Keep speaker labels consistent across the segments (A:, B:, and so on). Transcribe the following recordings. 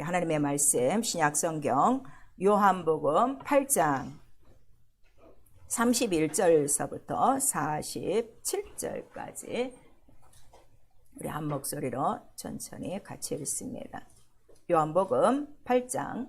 A: 하나님의 말씀 신약성경 요한복음 8장 31절서부터 47절까지 우리 한 목소리로 천천히 같이 읽습니다. 요한복음 8장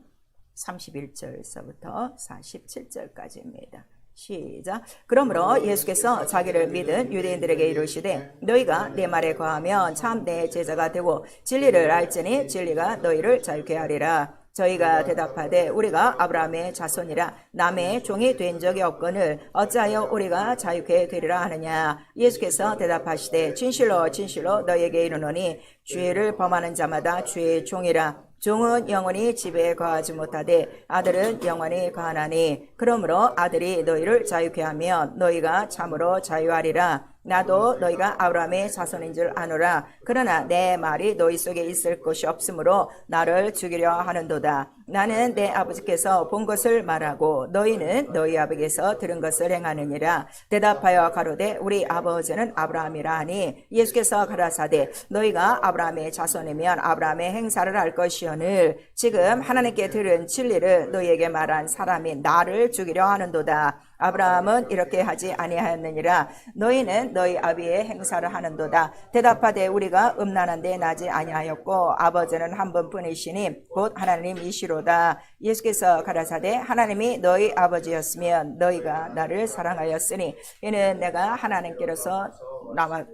A: 31절서부터 47절까지입니다. 시작. 그러므로 예수께서 자기를 믿은 유대인들에게 이르시되 너희가 내 말에 거하면 참 내 제자가 되고 진리를 알지니 진리가 너희를 자유케 하리라. 저희가 대답하되 우리가 아브라함의 자손이라 남의 종이 된 적이 없거늘 어찌하여 우리가 자유케 되리라 하느냐. 예수께서 대답하시되 진실로 진실로 너희에게 이르노니 죄를 범하는 자마다 죄의 종이라. 종은 영원히 집에 거하지 못하되 아들은 영원히 거하나니 그러므로 아들이 너희를 자유케 하면 너희가 참으로 자유하리라. 나도 너희가 아브라함의 자손인 줄 아노라. 그러나 내 말이 너희 속에 있을 것이 없으므로 나를 죽이려 하는도다. 나는 내 아버지께서 본 것을 말하고 너희는 너희 아버지께서 들은 것을 행하느니라. 대답하여 가로되 우리 아버지는 아브라함이라 하니 예수께서 가라사대 너희가 아브라함의 자손이면 아브라함의 행사를 알 것이오늘 지금 하나님께 들은 진리를 너희에게 말한 사람이 나를 죽이려 하는도다. 아브라함은 이렇게 하지 아니하였느니라. 너희는 너희 아비의 행사를 하는도다. 대답하되 우리가 음란한데 나지 아니하였고 아버지는 한 분뿐이시니 곧 하나님이시로다. 예수께서 가라사대 하나님이 너희 아버지였으면 너희가 나를 사랑하였으니 이는 내가 하나님께로서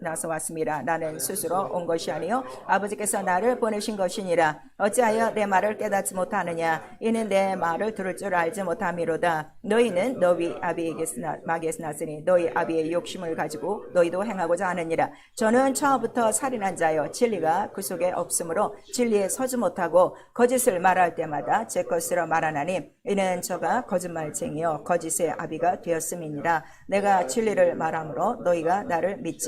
A: 나서 왔습니다. 나는 스스로 온 것이 아니요 아버지께서 나를 보내신 것이니라. 어찌하여 내 말을 깨닫지 못하느냐. 이는 내 말을 들을 줄 알지 못함이로다. 너희는 너희 아비에게서 마귀에서 났으니 너희 아비의 욕심을 가지고 너희도 행하고자 하느니라. 저는 처음부터 살인한 자여 진리가 그 속에 없으므로 진리에 서지 못하고 거짓을 말할 때마다 제 것으로 말하나니 이는 저가 거짓말쟁이요 거짓의 아비가 되었음이니라. 내가 진리를 말함으로 너희가 나를 믿지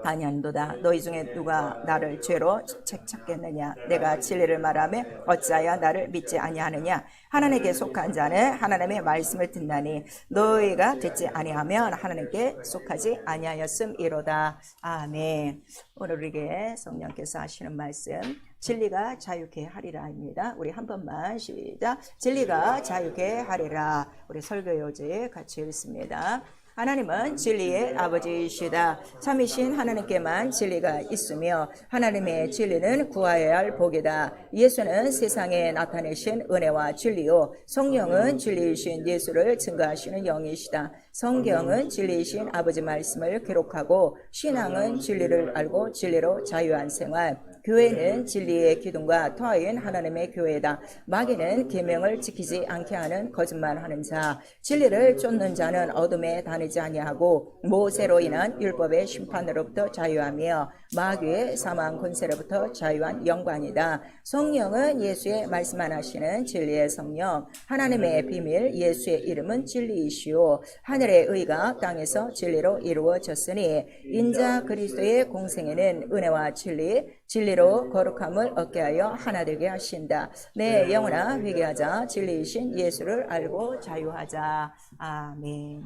A: 아니한도다. 너희 중에 누가 나를 죄로 책잡겠느냐. 내가 진리를 말하며 어찌하여 나를 믿지 아니하느냐. 하나님께 속한 자는 하나님의 말씀을 듣나니 너희가 듣지 아니하면 하나님께 속하지 아니하였음이로다. 아멘. 오늘 우리에게 성령께서 하시는 말씀 진리가 자유케 하리라입니다. 우리 한 번만 시작. 진리가 자유케 하리라. 우리 설교요지 같이 읽습니다. 하나님은 진리의 아버지이시다. 참이신 하나님께만 진리가 있으며 하나님의 진리는 구하여야 할 복이다. 예수는 세상에 나타내신 은혜와 진리요 성령은 진리이신 예수를 증거하시는 영이시다. 성경은 진리이신 아버지 말씀을 기록하고 신앙은 진리를 알고 진리로 자유한 생활. 교회는 진리의 기둥과 터인 하나님의 교회다. 마귀는 계명을 지키지 않게 하는 거짓말하는 자. 진리를 쫓는 자는 어둠에 다니지 아니하고 모세로 인한 율법의 심판으로부터 자유하며 마귀의 사망 권세로부터 자유한 영광이다. 성령은 예수의 말씀만 하시는 진리의 성령. 하나님의 비밀 예수의 이름은 진리이시오. 하늘의 의가 땅에서 진리로 이루어졌으니 인자 그리스도의 공생에는 은혜와 진리로 거룩함을 얻게 하여 하나 되게 하신다. 내 영혼아 회개하자. 진리이신 예수를 알고 자유하자. 아멘.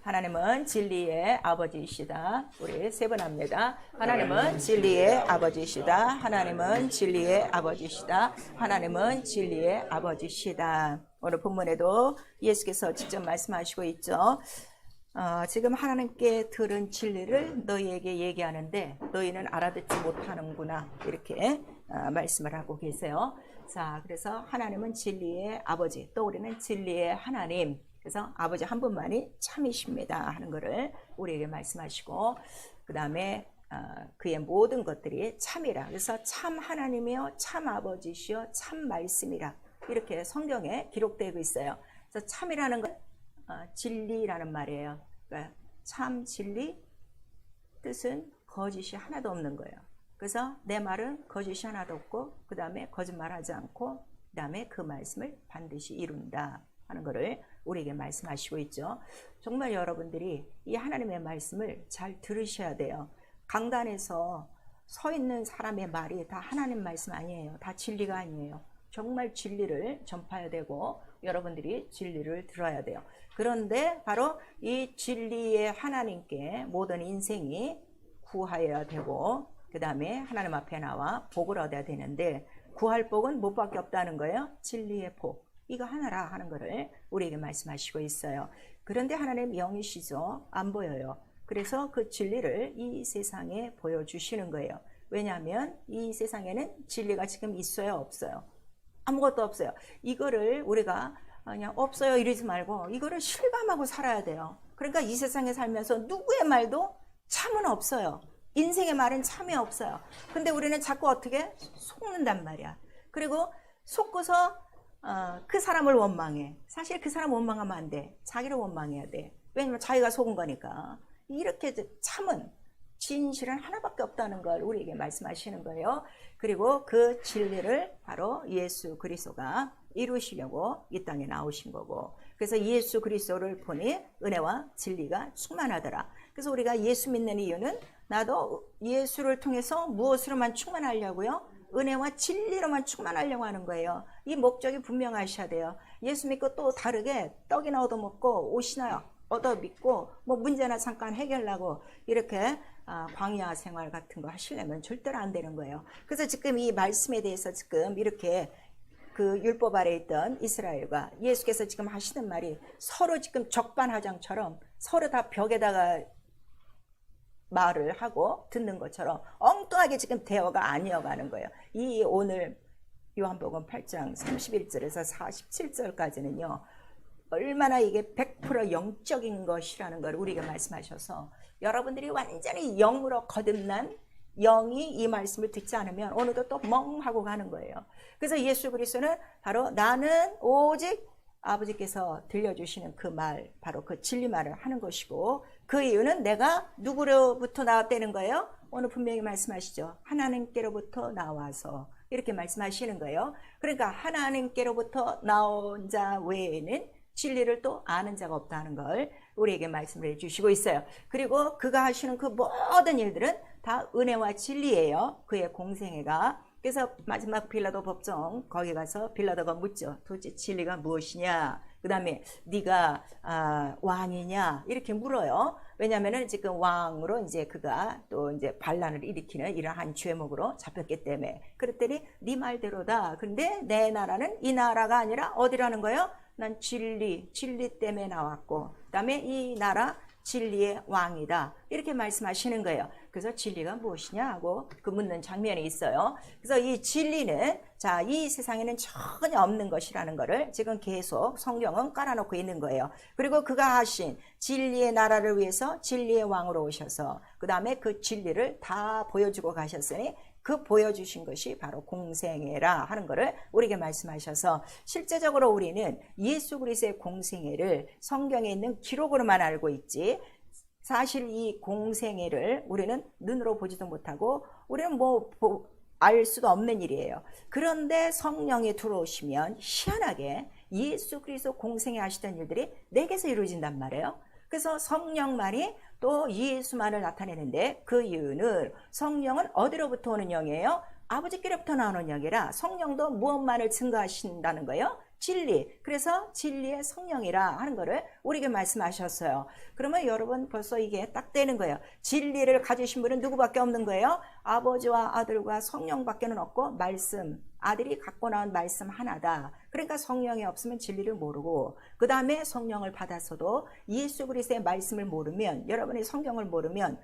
A: 하나님은 진리의 아버지이시다. 우리 세 번 합니다. 하나님은 진리의 아버지이시다. 하나님은 진리의 아버지이시다. 하나님은 진리의 아버지이시다. 오늘 본문에도 예수께서 직접 말씀하시고 있죠. 지금 하나님께 들은 진리를 너희에게 얘기하는데 너희는 알아듣지 못하는구나. 이렇게 말씀을 하고 계세요. 자, 그래서 하나님은 진리의 아버지, 또 우리는 진리의 하나님. 그래서 아버지 한 분만이 참이십니다 하는 것을 우리에게 말씀하시고 그 다음에 그의 모든 것들이 참이라. 그래서 참 하나님이요 참 아버지시요 참 말씀이라. 이렇게 성경에 기록되고 있어요. 그래서 참이라는 건 진리라는 말이에요. 그러니까 참 진리 뜻은 거짓이 하나도 없는 거예요. 그래서 내 말은 거짓이 하나도 없고 그 다음에 거짓말하지 않고 그 다음에 그 말씀을 반드시 이룬다 하는 것을 우리에게 말씀하시고 있죠. 정말 여러분들이 이 하나님의 말씀을 잘 들으셔야 돼요. 강단에서 서 있는 사람의 말이 다 하나님 말씀 아니에요. 다 진리가 아니에요. 정말 진리를 전파해야 되고 여러분들이 진리를 들어야 돼요. 그런데 바로 이 진리의 하나님께 모든 인생이 구하여야 되고 그 다음에 하나님 앞에 나와 복을 얻어야 되는데 구할 복은 무엇밖에 없다는 거예요. 진리의 복. 이거 하나라 하는 거를 우리에게 말씀하시고 있어요. 그런데 하나님 영이시죠. 안 보여요. 그래서 그 진리를 이 세상에 보여주시는 거예요. 왜냐하면 이 세상에는 진리가 지금 있어요, 없어요? 아무것도 없어요. 이거를 우리가 그냥 없어요 이러지 말고 이거를 실감하고 살아야 돼요. 그러니까 이 세상에 살면서 누구의 말도 참은 없어요. 인생의 말은 참이 없어요. 근데 우리는 자꾸 어떻게 속는단 말이야. 그리고 속고서 그 사람을 원망해. 사실 그 사람 원망하면 안 돼. 자기를 원망해야 돼. 왜냐면 자기가 속은 거니까. 이렇게 참은 진실은 하나밖에 없다는 걸 우리에게 말씀하시는 거예요. 그리고 그 진리를 바로 예수 그리스도가 이루시려고 이 땅에 나오신 거고, 그래서 예수 그리스도를 보니 은혜와 진리가 충만하더라. 그래서 우리가 예수 믿는 이유는 나도 예수를 통해서 무엇으로만 충만하려고요? 은혜와 진리로만 충만하려고 하는 거예요. 이 목적이 분명하셔야 돼요. 예수 믿고 또 다르게 떡이나 얻어먹고 옷이나 얻어 믿고 뭐 문제나 잠깐 해결하고 이렇게 광야 생활 같은 거 하시려면 절대로 안 되는 거예요. 그래서 지금 이 말씀에 대해서 지금 이렇게 그 율법 아래 있던 이스라엘과 예수께서 지금 하시는 말이 서로 지금 적반하장처럼 서로 다 벽에다가 말을 하고 듣는 것처럼 엉뚱하게 지금 대화가 아니어가는 거예요. 이 오늘 요한복음 8장 31절에서 47절까지는요. 얼마나 이게 100% 영적인 것이라는 걸 우리에게 말씀하셔서 여러분들이 완전히 영으로 거듭난 영이 이 말씀을 듣지 않으면 오늘도 또 멍하고 가는 거예요. 그래서 예수 그리스도는 바로 나는 오직 아버지께서 들려주시는 그 말, 바로 그 진리 말을 하는 것이고, 그 이유는 내가 누구로부터 나왔다는 거예요? 오늘 분명히 말씀하시죠. 하나님께로부터 나와서 이렇게 말씀하시는 거예요. 그러니까 하나님께로부터 나온 자 외에는 진리를 또 아는 자가 없다는 걸 우리에게 말씀을 해주시고 있어요. 그리고 그가 하시는 그 모든 일들은 다 은혜와 진리예요. 그의 공생애가. 그래서 마지막 빌라도 법정 거기 가서 빌라도가 묻죠. 도대체 진리가 무엇이냐? 그 다음에 네가 왕이냐? 이렇게 물어요. 왜냐하면은 지금 왕으로 이제 그가 또 이제 반란을 일으키는 이러한 죄목으로 잡혔기 때문에. 그랬더니 네 말대로다. 근데 내 나라는 이 나라가 아니라 어디라는 거예요? 난 진리 때문에 나왔고, 그 다음에 이 나라 진리의 왕이다. 이렇게 말씀하시는 거예요. 그래서 진리가 무엇이냐 하고 그 묻는 장면이 있어요. 그래서 이 진리는 자, 이 세상에는 전혀 없는 것이라는 것을 지금 계속 성경은 깔아놓고 있는 거예요. 그리고 그가 하신 진리의 나라를 위해서 진리의 왕으로 오셔서 그 다음에 그 진리를 다 보여주고 가셨으니 그 보여주신 것이 바로 공생애라 하는 것을 우리에게 말씀하셔서 실제적으로 우리는 예수 그리스도의 공생애를 성경에 있는 기록으로만 알고 있지 사실 이 공생애를 우리는 눈으로 보지도 못하고 우리는 알 수도 없는 일이에요. 그런데 성령이 들어오시면 희한하게 예수 그리스도 공생애 하시던 일들이 내게서 이루어진단 말이에요. 그래서 성령만이 또 예수만을 나타내는데 그 이유는 성령은 어디로부터 오는 영이에요? 아버지께로부터 나오는 영이라 성령도 무엇만을 증거하신다는 거예요? 진리. 그래서 진리의 성령이라 하는 거를 우리에게 말씀하셨어요. 그러면 여러분 벌써 이게 딱 되는 거예요. 진리를 가지신 분은 누구밖에 없는 거예요? 아버지와 아들과 성령밖에는 없고 말씀, 아들이 갖고 나온 말씀 하나다. 그러니까 성령이 없으면 진리를 모르고 그 다음에 성령을 받았어도 예수 그리스도의 말씀을 모르면 여러분이 성경을 모르면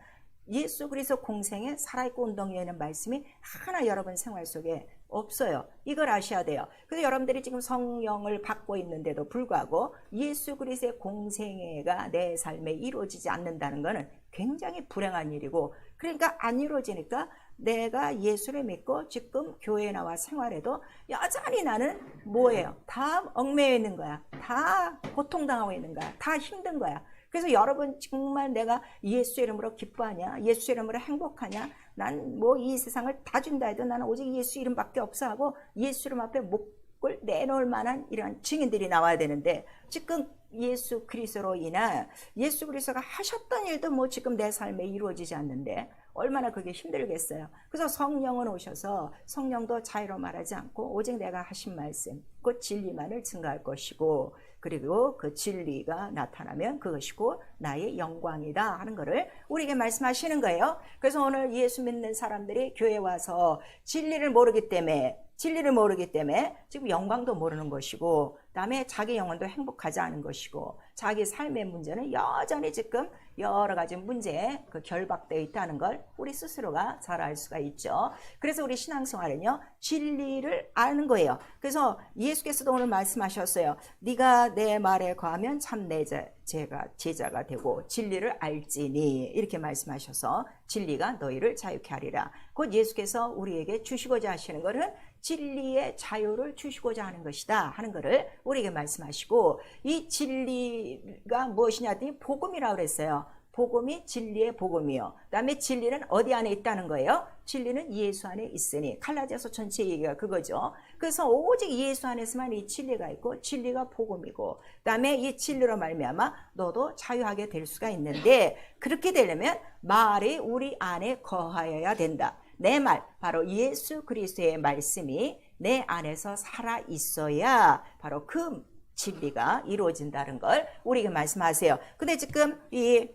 A: 예수 그리스도 공생에 살아있고 운동에 있는 말씀이 하나 여러분 생활 속에 없어요. 이걸 아셔야 돼요. 그래서 여러분들이 지금 성령을 받고 있는데도 불구하고 예수 그리스도의 공생애가 내 삶에 이루어지지 않는다는 것은 굉장히 불행한 일이고 그러니까 안 이루어지니까 내가 예수를 믿고 지금 교회에 나와 생활해도 여전히 나는 뭐예요? 다 얽매여 있는 거야. 다 고통당하고 있는 거야. 다 힘든 거야. 그래서 여러분 정말 내가 예수 이름으로 기뻐하냐? 예수 이름으로 행복하냐? 난 뭐 이 세상을 다 준다 해도 나는 오직 예수 이름밖에 없어 하고 예수 이름 앞에 목을 내놓을 만한 이런 증인들이 나와야 되는데 지금 예수 그리스도로 인한 예수 그리스도가 하셨던 일도 뭐 지금 내 삶에 이루어지지 않는데 얼마나 그게 힘들겠어요. 그래서 성령은 오셔서 성령도 자유로 말하지 않고 오직 내가 하신 말씀 곧 진리만을 증거할 것이고 그리고 그 진리가 나타나면 그것이 곧 나의 영광이다 하는 것을 우리에게 말씀하시는 거예요. 그래서 오늘 예수 믿는 사람들이 교회에 와서 진리를 모르기 때문에 지금 영광도 모르는 것이고, 그다음에 자기 영혼도 행복하지 않은 것이고, 자기 삶의 문제는 여전히 지금 여러 가지 문제에 결박되어 있다는 걸 우리 스스로가 잘 알 수가 있죠. 그래서 우리 신앙생활은요, 진리를 아는 거예요. 그래서 예수께서도 오늘 말씀하셨어요. 네가 내 말에 거하면 참 내 제자가 되고 진리를 알지니, 이렇게 말씀하셔서 진리가 너희를 자유케 하리라. 곧 예수께서 우리에게 주시고자 하시는 것은 진리의 자유를 주시고자 하는 것이다 하는 것을 우리에게 말씀하시고, 이 진리가 무엇이냐 했더니 복음이라고 그랬어요. 복음이 진리의 복음이요. 그 다음에 진리는 어디 안에 있다는 거예요? 진리는 예수 안에 있으니. 갈라디아서 전체 얘기가 그거죠. 그래서 오직 예수 안에서만 이 진리가 있고, 진리가 복음이고, 그 다음에 이 진리로 말미암아 너도 자유하게 될 수가 있는데, 그렇게 되려면 말이 우리 안에 거하여야 된다. 내 말, 바로 예수 그리스도의 말씀이 내 안에서 살아 있어야 바로 그 진리가 이루어진다는 걸 우리에게 말씀하세요. 근데 지금 이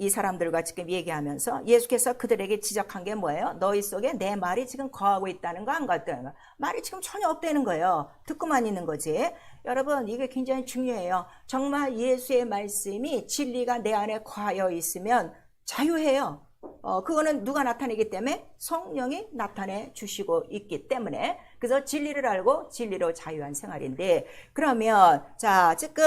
A: 사람들과 지금 얘기하면서 예수께서 그들에게 지적한 게 뭐예요? 너희 속에 내 말이 지금 거하고 있다는 거, 안 거하다는 거. 말이 지금 전혀 없다는 거예요. 듣고만 있는 거지. 여러분, 이게 굉장히 중요해요. 정말 예수의 말씀이 진리가 내 안에 거하여 있으면 자유해요. 그거는 누가 나타내기 때문에? 성령이 나타내 주시고 있기 때문에. 그래서 진리를 알고 진리로 자유한 생활인데, 그러면 지금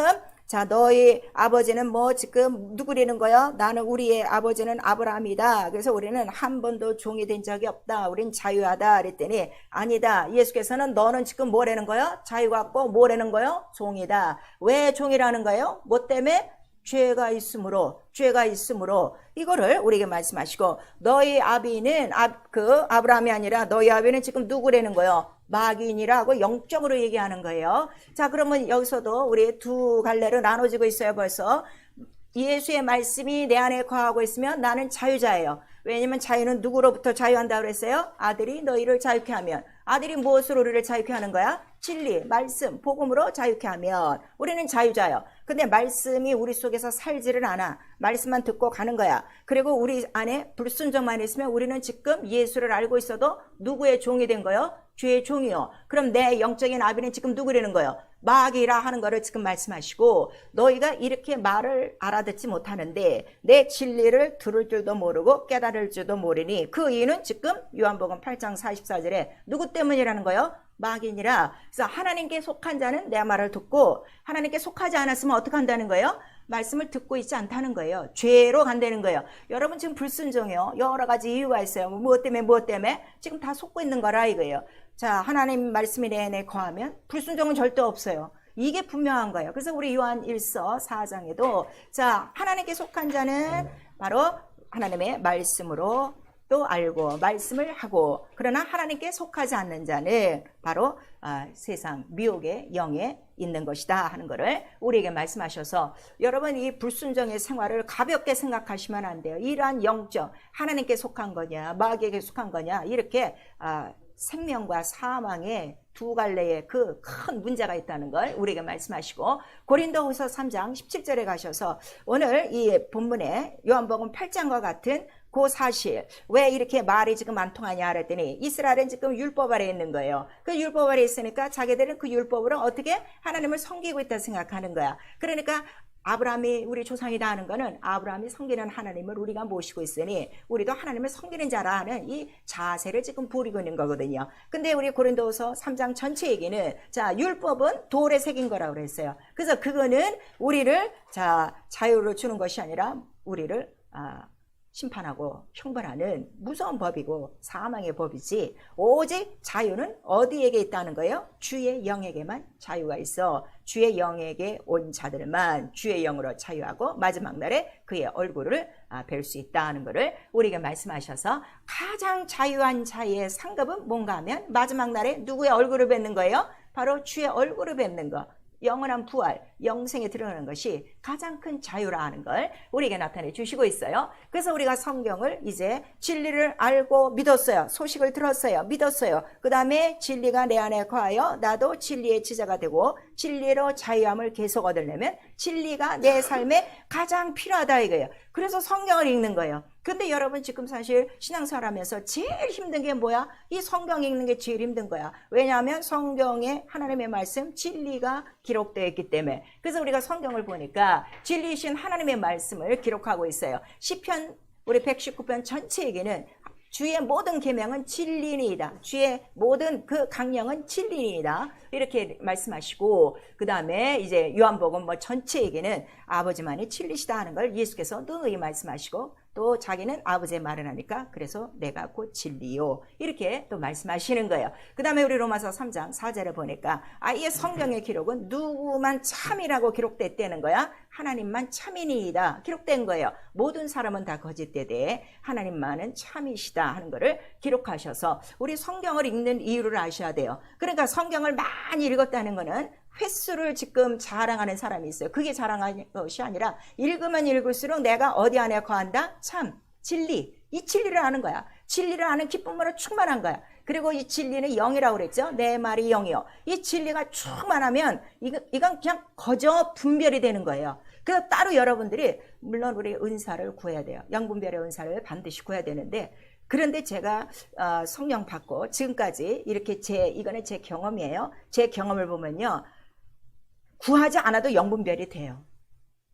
A: 너희 아버지는 지금 누구라는 거야? 나는 우리의 아버지는 아브라함이다. 그래서 우리는 한 번도 종이 된 적이 없다. 우린 자유하다. 그랬더니 아니다. 예수께서는 너는 지금 뭐라는 거야? 자유 갖고 뭐라는 거야? 종이다. 왜 종이라는 거예요? 뭐 때문에? 죄가 있으므로 이거를 우리에게 말씀하시고, 너희 아비는 아브라함이 아니라 너희 아비는 지금 누구라는 거예요? 마귀인이라고 영적으로 얘기하는 거예요. 자, 그러면 여기서도 우리 두 갈래로 나눠지고 있어요. 벌써 예수의 말씀이 내 안에 거하고 있으면 나는 자유자예요. 왜냐면 자유는 누구로부터 자유한다고 그랬어요? 아들이 너희를 자유케 하면. 아들이 무엇으로 우리를 자유케 하는 거야? 진리, 말씀, 복음으로 자유케 하면 우리는 자유자예요. 근데 말씀이 우리 속에서 살지를 않아. 말씀만 듣고 가는 거야. 그리고 우리 안에 불순종만 있으면 우리는 지금 예수를 알고 있어도 누구의 종이 된 거예요? 죄의 종이요. 그럼 내 영적인 아비는 지금 누구라는 거예요? 마귀라 하는 거를 지금 말씀하시고, 너희가 이렇게 말을 알아듣지 못하는데 내 진리를 들을 줄도 모르고 깨달을 줄도 모르니, 그 이유는 지금 요한복음 8장 44절에 누구 때문이라는 거예요? 마귀니라. 그래서 하나님께 속한 자는 내 말을 듣고, 하나님께 속하지 않았으면 어떻게 한다는 거예요? 말씀을 듣고 있지 않다는 거예요. 죄로 간다는 거예요. 여러분 지금 불순종해요. 여러 가지 이유가 있어요. 무엇 때문에 지금 다 속고 있는 거라 이거예요. 자, 하나님 말씀이 내 안에 거하면 불순종은 절대 없어요. 이게 분명한 거예요. 그래서 우리 요한 1서 4장에도 하나님께 속한 자는 바로 하나님의 말씀으로 또 알고 말씀을 하고, 그러나 하나님께 속하지 않는 자는 바로 세상 미혹의 영에 있는 것이다 하는 것을 우리에게 말씀하셔서, 여러분 이 불순종의 생활을 가볍게 생각하시면 안 돼요. 이러한 영적, 하나님께 속한 거냐 마귀에게 속한 거냐, 이렇게 생명과 사망의 두 갈래의 그 큰 문제가 있다는 걸 우리에게 말씀하시고, 고린도후서 3장 17절에 가셔서 오늘 이 본문에 요한복음 8장과 같은 그 사실, 왜 이렇게 말이 지금 안 통하냐 그랬더니 이스라엘은 지금 율법 아래 있는 거예요. 그 율법 아래 있으니까 자기들은 그 율법으로 어떻게 하나님을 섬기고 있다 생각하는 거야. 그러니까 아브라함이 우리 조상이다 하는 거는 아브라함이 섬기는 하나님을 우리가 모시고 있으니 우리도 하나님을 섬기는 자라 하는 이 자세를 지금 부리고 있는 거거든요. 근데 우리 고린도후서 3장 전체 얘기는 율법은 돌에 새긴 거라고 그랬어요. 그래서 그거는 우리를 자유를 주는 것이 아니라 우리를 심판하고 형벌하는 무서운 법이고 사망의 법이지, 오직 자유는 어디에게 있다는 거예요? 주의 영에게만 자유가 있어. 주의 영에게 온 자들만 주의 영으로 자유하고 마지막 날에 그의 얼굴을 뵐 수 있다는 것을 우리에게 말씀하셔서, 가장 자유한 자의 상급은 뭔가 하면 마지막 날에 누구의 얼굴을 뵙는 거예요? 바로 주의 얼굴을 뵙는 거. 영원한 부활, 영생에 들어가는 것이 가장 큰 자유라는 걸 우리에게 나타내 주시고 있어요. 그래서 우리가 성경을 이제 진리를 알고 믿었어요. 소식을 들었어요. 믿었어요. 그 다음에 진리가 내 안에 거하여 나도 진리의 지자가 되고 진리로 자유함을 계속 얻으려면 진리가 내 삶에 가장 필요하다 이거예요. 그래서 성경을 읽는 거예요. 근데 여러분 지금 사실 신앙생활하면서 제일 힘든 게 뭐야? 이 성경 읽는 게 제일 힘든 거야. 왜냐하면 성경에 하나님의 말씀, 진리가 기록되어 있기 때문에. 그래서 우리가 성경을 보니까 진리이신 하나님의 말씀을 기록하고 있어요. 시편 우리 119편 전체 얘기는 주의 모든 계명은 진리니이다. 주의 모든 그 강령은 진리니이다. 이렇게 말씀하시고 그 다음에 이제 요한복음 뭐 전체 얘기는 아버지만이 진리시다 하는 걸 예수께서 누누이 말씀하시고 또 자기는 아버지의 말을 하니까 그래서 내가 곧 진리요 이렇게 또 말씀하시는 거예요. 그 다음에 우리 로마서 3장 4절에 보니까 아예 성경의 기록은 누구만 참이라고 기록됐다는 거야. 하나님만 참이니이다 기록된 거예요. 모든 사람은 다 거짓되되 하나님만은 참이시다 하는 거를 기록하셔서 우리 성경을 읽는 이유를 아셔야 돼요. 그러니까 성경을 많이 읽었다는 거는 횟수를 지금 자랑하는 사람이 있어요. 그게 자랑하는 것이 아니라 읽으면 읽을수록 내가 어디 안에 거한다? 참, 진리. 이 진리를 아는 거야. 진리를 아는 기쁨으로 충만한 거야. 그리고 이 진리는 영이라고 그랬죠. 내 말이 영이요. 이 진리가 충만하면 이건 그냥 거저 분별이 되는 거예요. 그래서 따로 여러분들이 물론 우리 은사를 구해야 돼요. 영분별의 은사를 반드시 구해야 되는데 그런데 제가 성령 받고 지금까지 이렇게 이거는 제 경험이에요. 제 경험을 보면요. 구하지 않아도 영분별이 돼요.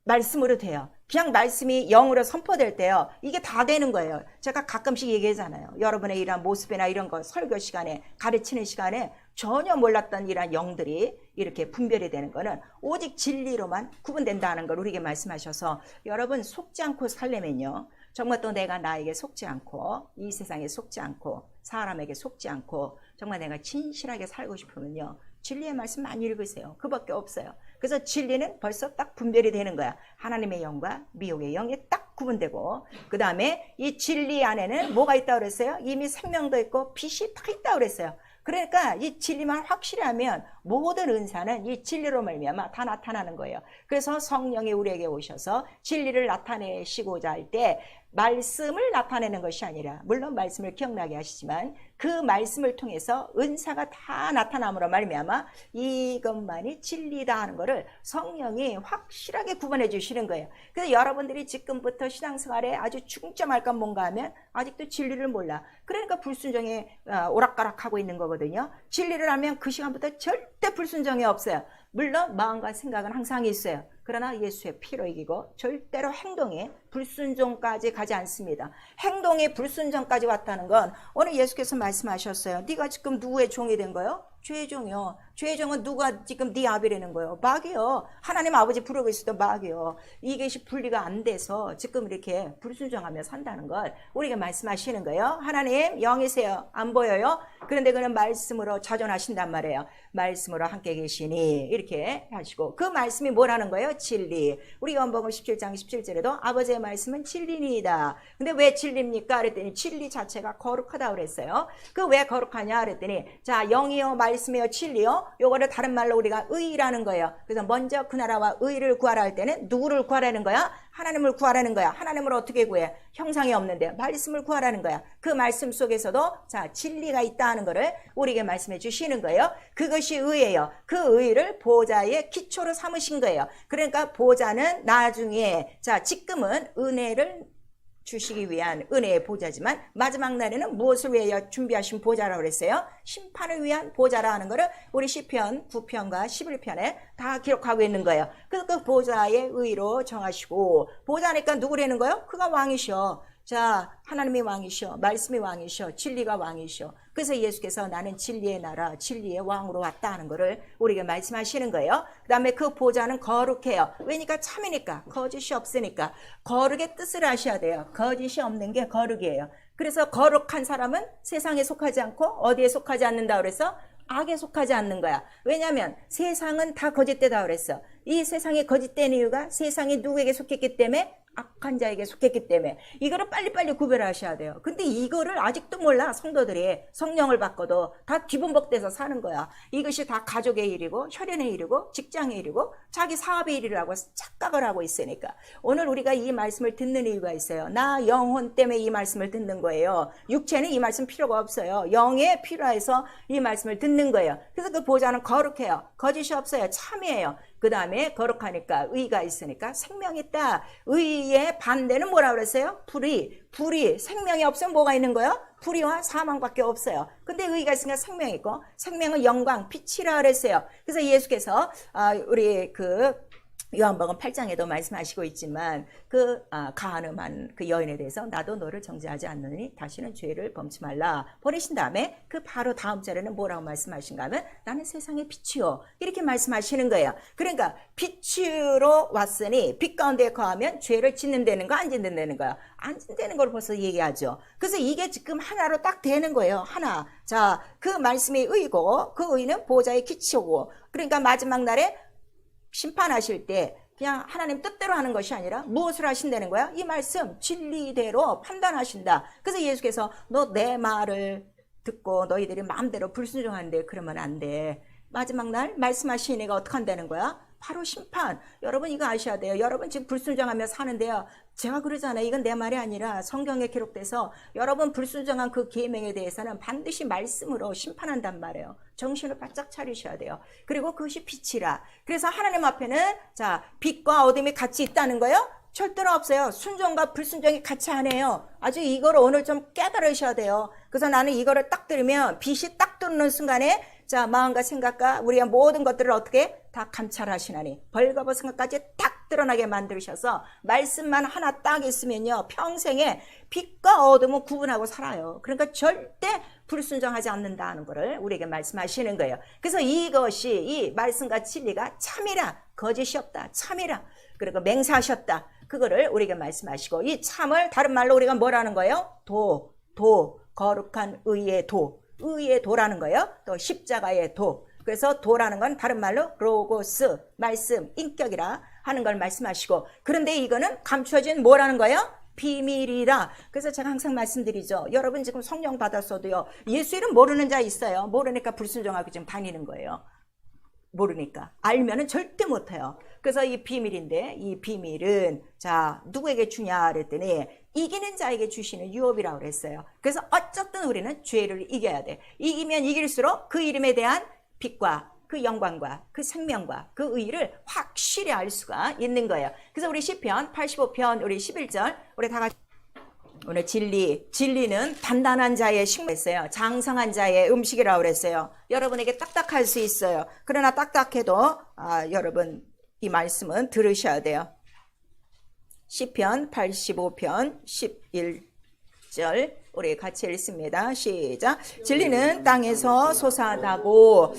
A: 말씀으로 돼요. 그냥 말씀이 영으로 선포될 때요. 이게 다 되는 거예요. 제가 가끔씩 얘기하잖아요. 여러분의 이런 모습이나 이런 거 설교 시간에 가르치는 시간에 전혀 몰랐던 이런 영들이 이렇게 분별이 되는 거는 오직 진리로만 구분된다는 걸 우리에게 말씀하셔서 여러분 속지 않고 살려면요. 정말 또 내가 나에게 속지 않고 이 세상에 속지 않고 사람에게 속지 않고 정말 내가 진실하게 살고 싶으면요. 진리의 말씀 많이 읽으세요. 그밖에 없어요. 그래서 진리는 벌써 딱 분별이 되는 거야. 하나님의 영과 미혹의 영이 딱 구분되고 그 다음에 이 진리 안에는 뭐가 있다고 그랬어요? 이미 생명도 있고 빛이 다 있다고 그랬어요. 그러니까 이 진리만 확실히 하면 모든 은사는 이 진리로 말미암아 다 나타나는 거예요. 그래서 성령이 우리에게 오셔서 진리를 나타내시고자 할 때 말씀을 나타내는 것이 아니라 물론 말씀을 기억나게 하시지만 그 말씀을 통해서 은사가 다 나타남으로 말미암아 이것만이 진리다 하는 것을 성령이 확실하게 구분해 주시는 거예요. 그래서 여러분들이 지금부터 신앙생활에 아주 중점할 건 뭔가 하면 아직도 진리를 몰라. 그러니까 불순종에 오락가락하고 있는 거거든요. 진리를 알면 그 시간부터 절대 불순종이 없어요. 물론 마음과 생각은 항상 있어요. 그러나 예수의 피로 이기고 절대로 행동에 불순종까지 가지 않습니다. 행동에 불순종까지 왔다는 건 오늘 예수께서 말씀하셨어요. 네가 지금 누구의 종이 된 거요? 죄의 종이요. 죄의 종은 누가 지금 네 아비라는 거예요? 마귀요. 하나님 아버지 부르고 있어도 마귀요. 이것이 분리가 안 돼서 지금 이렇게 불순종하며 산다는 걸 우리에게 말씀하시는 거예요. 하나님 영이세요. 안 보여요? 그런데 그는 말씀으로 자존하신단 말이에요. 말씀으로 함께 계시니 이렇게 하시고 그 말씀이 뭐라는 거예요? 진리. 우리 요한복음 17장 17절에도 아버지의 말씀은 진리니이다. 근데 왜 진리입니까? 그랬더니 진리 자체가 거룩하다고 그랬어요. 그 왜 거룩하냐 그랬더니 자 영이요 말씀이요 진리요. 요거를 다른 말로 우리가 의라는 거예요. 그래서 먼저 그 나라와 의를 구하라 할 때는 누구를 구하라는 거야? 하나님을 구하라는 거야. 하나님을 어떻게 구해? 형상이 없는데 말씀을 구하라는 거야. 그 말씀 속에서도 자 진리가 있다는 거를 우리에게 말씀해 주시는 거예요. 그것이 의예요. 그 의를 보좌의 기초로 삼으신 거예요. 그러니까 보좌는 나중에 자 지금은 은혜를 주시기 위한 은혜의 보좌지만 마지막 날에는 무엇을 위하여 준비하신 보좌라고 그랬어요? 심판을 위한 보좌라 하는 것을 우리 시편 9편과 11편에 다 기록하고 있는 거예요. 그래서 그 보좌의 의로 정하시고 보좌니까 누구라는 거예요? 그가 왕이셔. 자 하나님이 왕이셔. 말씀이 왕이셔. 진리가 왕이셔. 그래서 예수께서 나는 진리의 나라 진리의 왕으로 왔다 하는 것을 우리에게 말씀하시는 거예요. 그 다음에 그 보좌는 거룩해요. 왜니까 참이니까 거짓이 없으니까 거룩의 뜻을 아셔야 돼요. 거짓이 없는 게 거룩이에요. 그래서 거룩한 사람은 세상에 속하지 않고 어디에 속하지 않는다 그래서 악에 속하지 않는 거야. 왜냐하면 세상은 다 거짓되다 그랬어. 이 세상에 거짓된 이유가 세상이 누구에게 속했기 때문에? 악한 자에게 속했기 때문에. 이거를 빨리빨리 구별하셔야 돼요. 근데 이거를 아직도 몰라. 성도들이 성령을 받고도 다 뒤범벅돼서 사는 거야. 이것이 다 가족의 일이고 혈연의 일이고 직장의 일이고 자기 사업의 일이라고 착각을 하고 있으니까. 오늘 우리가 이 말씀을 듣는 이유가 있어요. 나 영혼 때문에 이 말씀을 듣는 거예요. 육체는 이 말씀 필요가 없어요. 영에 필요해서 이 말씀을 듣는 거예요. 그래서 그 보좌는 거룩해요. 거짓이 없어요. 참이에요. 그 다음에 거룩하니까 의가 있으니까 생명이 있다. 의의 반대는 뭐라 그랬어요? 불의. 생명이 없으면 뭐가 있는 거예요? 불의와 사망밖에 없어요. 근데 의가 있으니까 생명이 있고, 생명은 영광, 빛이라 그랬어요. 그래서 예수께서 우리 요한복음 8장에도 말씀하시고 있지만 가늠한 그 여인에 대해서 나도 너를 정죄하지 않느니 다시는 죄를 범치 말라 보내신 다음에 그 바로 다음 절에는 뭐라고 말씀하신가 하면 나는 세상의 빛이요 이렇게 말씀하시는 거예요. 그러니까 빛으로 왔으니 빛 가운데 거하면 죄를 짓는다는 거 안 짓는다는 거야. 안 짓는다는 걸 벌써 얘기하죠. 그래서 이게 지금 하나로 딱 되는 거예요. 하나. 자, 그 말씀이 의고 그 의는 보좌의 기초고 그러니까 마지막 날에 심판하실 때 그냥 하나님 뜻대로 하는 것이 아니라 무엇을 하신다는 거야? 이 말씀 진리대로 판단하신다. 그래서 예수께서 너 내 말을 듣고 너희들이 마음대로 불순종하는데 그러면 안 돼. 마지막 날 말씀하신 이가 어떻게 한다는 거야? 바로 심판. 여러분 이거 아셔야 돼요. 여러분 지금 불순종하며 사는데요. 제가 그러잖아요. 이건 내 말이 아니라 성경에 기록돼서 여러분 불순종한 그 계명에 대해서는 반드시 말씀으로 심판한단 말이에요. 정신을 바짝 차리셔야 돼요. 그리고 그것이 빛이라. 그래서 하나님 앞에는 자 빛과 어둠이 같이 있다는 거예요. 절대로 없어요. 순종과 불순종이 같이 안 해요. 아주 이걸 오늘 좀 깨달으셔야 돼요. 그래서 나는 이거를 딱 들으면 빛이 딱 들어오는 순간에 자 마음과 생각과 우리의 모든 것들을 어떻게 다 감찰하시나니 벌거벗은 것까지 딱 드러나게 만드셔서 말씀만 하나 딱 있으면요 평생에 빛과 어둠은 구분하고 살아요. 그러니까 절대 불순종하지 않는다는 것을 우리에게 말씀하시는 거예요. 그래서 이것이 이 말씀과 진리가 참이라 거짓이 없다 참이라 그리고 맹세하셨다 그거를 우리에게 말씀하시고 이 참을 다른 말로 우리가 뭐라는 거예요? 거룩한 의의 의의 도라는 거예요. 또 십자가의 도. 그래서 도라는 건 다른 말로 로고스, 말씀, 인격이라 하는 걸 말씀하시고 그런데 이거는 감추어진 뭐라는 거예요? 비밀이라. 그래서 제가 항상 말씀드리죠. 여러분 지금 성령 받았어도요. 예수 이름 모르는 자 있어요. 모르니까 불순종하고 지금 다니는 거예요. 모르니까. 알면은 절대 못해요. 그래서 이 비밀인데 이 비밀은 자 누구에게 주냐 그랬더니 이기는 자에게 주시는 유업이라고 그랬어요. 그래서 어쨌든 우리는 죄를 이겨야 돼. 이기면 이길수록 그 이름에 대한 빛과 그 영광과 그 생명과 그 의를 확실히 알 수가 있는 거예요. 그래서 우리 시편 85편 우리 11절 우리 다 같이 오늘 진리는 단단한 자의 식물이었어요. 장성한 자의 음식이라고 그랬어요. 여러분에게 딱딱할 수 있어요. 그러나 딱딱해도 여러분 이 말씀은 들으셔야 돼요. 시편 85편 11절 우리 같이 읽습니다. 시작. 진리는 땅에서 솟아나고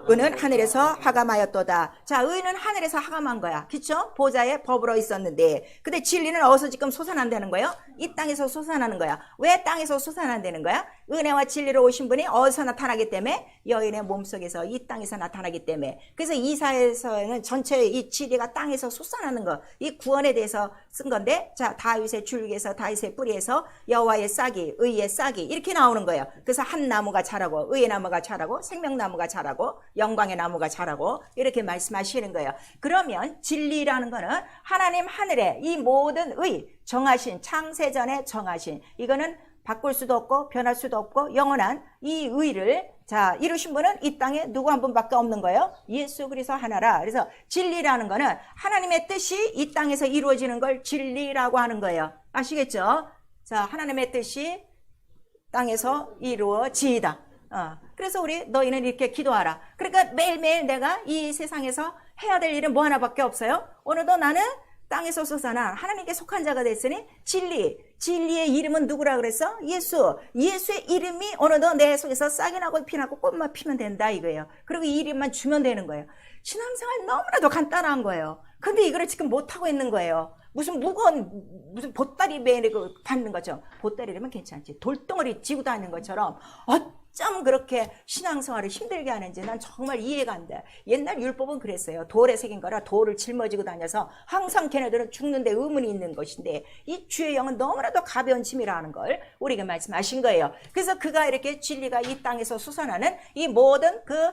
A: 의는 하늘에서 하감하였도다. 자, 의는 하늘에서 하감한 거야. 그쵸? 보좌에 버블어 있었는데 근데 진리는 어디서 지금 솟아난다는 거예요? 이 땅에서 솟아나는 거야. 왜 땅에서 솟아난다는 거야? 은혜와 진리로 오신 분이 어디서 나타나기 때문에 여인의 몸속에서 이 땅에서 나타나기 때문에 그래서 이사에서는 전체 이 진리가 땅에서 솟아나는 거 이 구원에 대해서 쓴 건데 자 다윗의 줄기에서 다윗의 뿌리에서 여호와의 싹이 의의 싹이 이렇게 나오는 거예요. 그래서 한 나무가 자라고 의의 나무가 자라고 생명나무가 자라고 영광의 나무가 자라고 이렇게 말씀하시는 거예요. 그러면 진리라는 거는 하나님 하늘에 이 모든 의 정하신 창세전에 정하신 이거는 바꿀 수도 없고 변할 수도 없고 영원한 이 의를 자 이루신 분은 이 땅에 누구 한 분밖에 없는 거예요. 예수 그리스도 하나라. 그래서 진리라는 거는 하나님의 뜻이 이 땅에서 이루어지는 걸 진리라고 하는 거예요. 아시겠죠? 자 하나님의 뜻이 땅에서 이루어지이다. 그래서 우리 너희는 이렇게 기도하라. 그러니까 매일매일 내가 이 세상에서 해야 될 일은 뭐 하나밖에 없어요. 오늘도 나는 땅에서 솟아나 하나님께 속한 자가 됐으니 진리의 이름은 누구라 그랬어? 예수의 이름이 오늘도 내 속에서 싹이 나고 피나고 꽃만 피면 된다 이거예요. 그리고 이 이름만 주면 되는 거예요. 신앙생활 너무나도 간단한 거예요. 근데 이거를 지금 못하고 있는 거예요. 무슨 보따리 매고 다니는 것처럼 보따리라면 괜찮지. 돌덩어리 지고 다니는 것처럼 어쩜 그렇게 신앙생활을 힘들게 하는지 난 정말 이해가 안 돼. 옛날 율법은 그랬어요. 돌에 새긴 거라 돌을 짊어지고 다녀서 항상 걔네들은 죽는데 의문이 있는 것인데 이 주의 영은 너무나도 가벼운 짐이라는 걸 우리에게 말씀하신 거예요. 그래서 그가 이렇게 진리가 이 땅에서 솟아나는 이 모든 그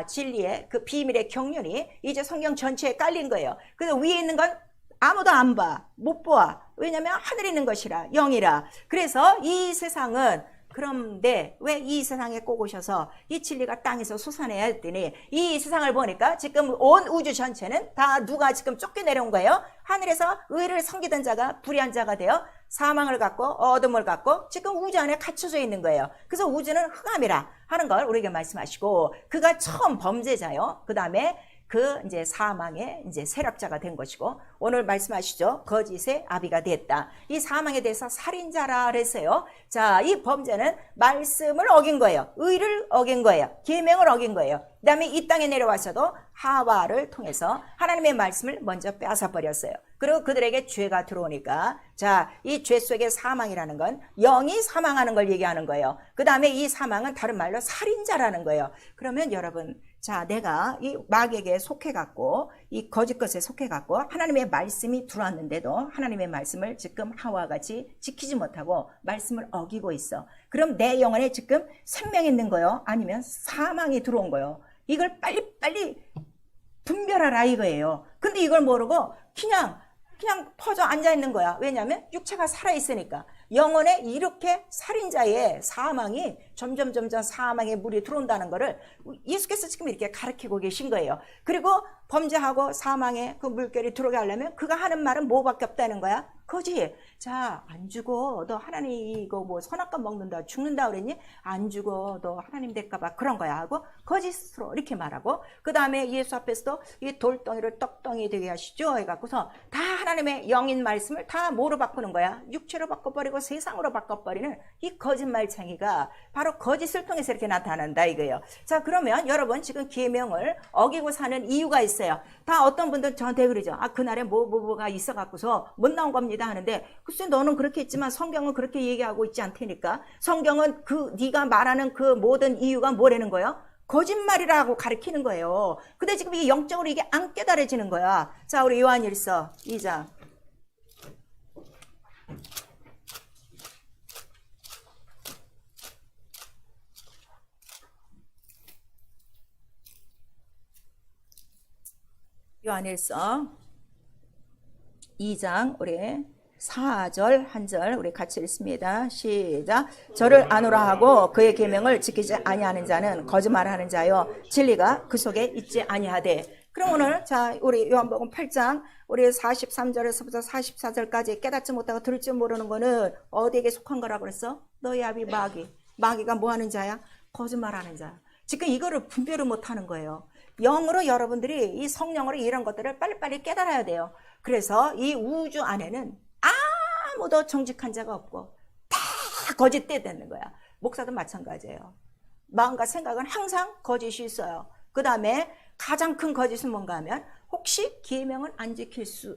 A: 진리의 그 비밀의 경륜이 이제 성경 전체에 깔린 거예요. 그래서 위에 있는 건 아무도 안 봐, 못 봐. 왜냐하면 하늘에 있는 것이라, 영이라. 그래서 이 세상은 그런데 왜 이 세상에 꼭 오셔서 이 진리가 땅에서 솟아내야 했더니 이 세상을 보니까 지금 온 우주 전체는 다 누가 지금 쫓겨내려온 거예요. 하늘에서 의를 섬기던 자가 불의한 자가 되어 사망을 갖고 어둠을 갖고 지금 우주 안에 갇혀져 있는 거예요. 그래서 우주는 흑암이라 하는 걸 우리에게 말씀하시고 그가 처음 범죄자요. 그 다음에 그 이제 사망의 이제 세력자가 된 것이고 오늘 말씀하시죠. 거짓의 아비가 됐다. 이 사망에 대해서 살인자라 그랬어요. 자, 이 범죄는 말씀을 어긴 거예요. 의를 어긴 거예요. 계명을 어긴 거예요. 그 다음에 이 땅에 내려와서도 하와를 통해서 하나님의 말씀을 먼저 빼앗아 버렸어요. 그리고 그들에게 죄가 들어오니까 자, 이 죄 속의 사망이라는 건 영이 사망하는 걸 얘기하는 거예요. 그 다음에 이 사망은 다른 말로 살인자라는 거예요. 그러면 여러분, 자, 내가 이 마귀에게 속해갖고 이 거짓 것에 속해갖고 하나님의 말씀이 들어왔는데도 하나님의 말씀을 지금 하와와 같이 지키지 못하고 말씀을 어기고 있어. 그럼 내 영혼에 지금 생명이 있는 거요? 아니면 사망이 들어온 거요? 이걸 빨리빨리 분별하라 이거예요. 근데 이걸 모르고 그냥 퍼져 앉아있는 거야. 왜냐하면 육체가 살아있으니까. 영혼에 이렇게 살인자의 사망이 점점 사망의 물이 들어온다는 거를 예수께서 지금 이렇게 가르치고 계신 거예요. 그리고 범죄하고 사망의 그 물결이 들어오게 하려면 그가 하는 말은 뭐밖에 없다는 거야? 거짓. 자, 안 죽어. 너 하나님 이거 뭐 선악과 먹는다 죽는다 그랬니? 안 죽어. 너 하나님 될까봐 그런 거야 하고 거짓으로 이렇게 말하고 그 다음에 예수 앞에서도 이 돌덩이를 떡덩이 되게 하시죠 해갖고서 다 하나님의 영인 말씀을 다 뭐로 바꾸는 거야? 육체로 바꿔버리고 세상으로 바꿔버리는 이 거짓말쟁이가 바로 거짓을 통해서 이렇게 나타난다 이거예요. 자, 그러면 여러분 지금 계명을 어기고 사는 이유가 있어요. 다 어떤 분들 저한테 그러죠. 그날에 뭐가 있어갖고서 못 나온 겁니다 하는데 글쎄 너는 그렇게 했지만 성경은 그렇게 얘기하고 있지 않다니까. 성경은 네가 말하는 그 모든 이유가 뭐라는 거예요? 거짓말이라고 가르치는 거예요. 근데 지금 이게 영적으로 이게 안 깨달아지는 거야. 자, 우리 요한일서 2장. 요한일서 2장 우리 4절 한 절 우리 같이 읽습니다. 시작. 저를 아노라 하고 그의 계명을 지키지 아니하는 자는 거짓말하는 자요 진리가 그 속에 있지 아니하되. 그럼 오늘 자 우리 요한복음 8장 우리 43절에서부터 44절까지 깨닫지 못하고 들을 줄 모르는 거는 어디에게 속한 거라고 그랬어? 너희 아비 마귀가 뭐 하는 자야? 거짓말하는 자야. 지금 이거를 분별을 못하는 거예요. 영으로 여러분들이 이 성령으로 이런 것들을 빨리빨리 깨달아야 돼요. 그래서 이 우주 안에는 아무도 정직한 자가 없고 다 거짓대 되는 거야. 목사도 마찬가지예요. 마음과 생각은 항상 거짓이 있어요. 그 다음에 가장 큰 거짓은 뭔가 하면 혹시 계명을 안 지키는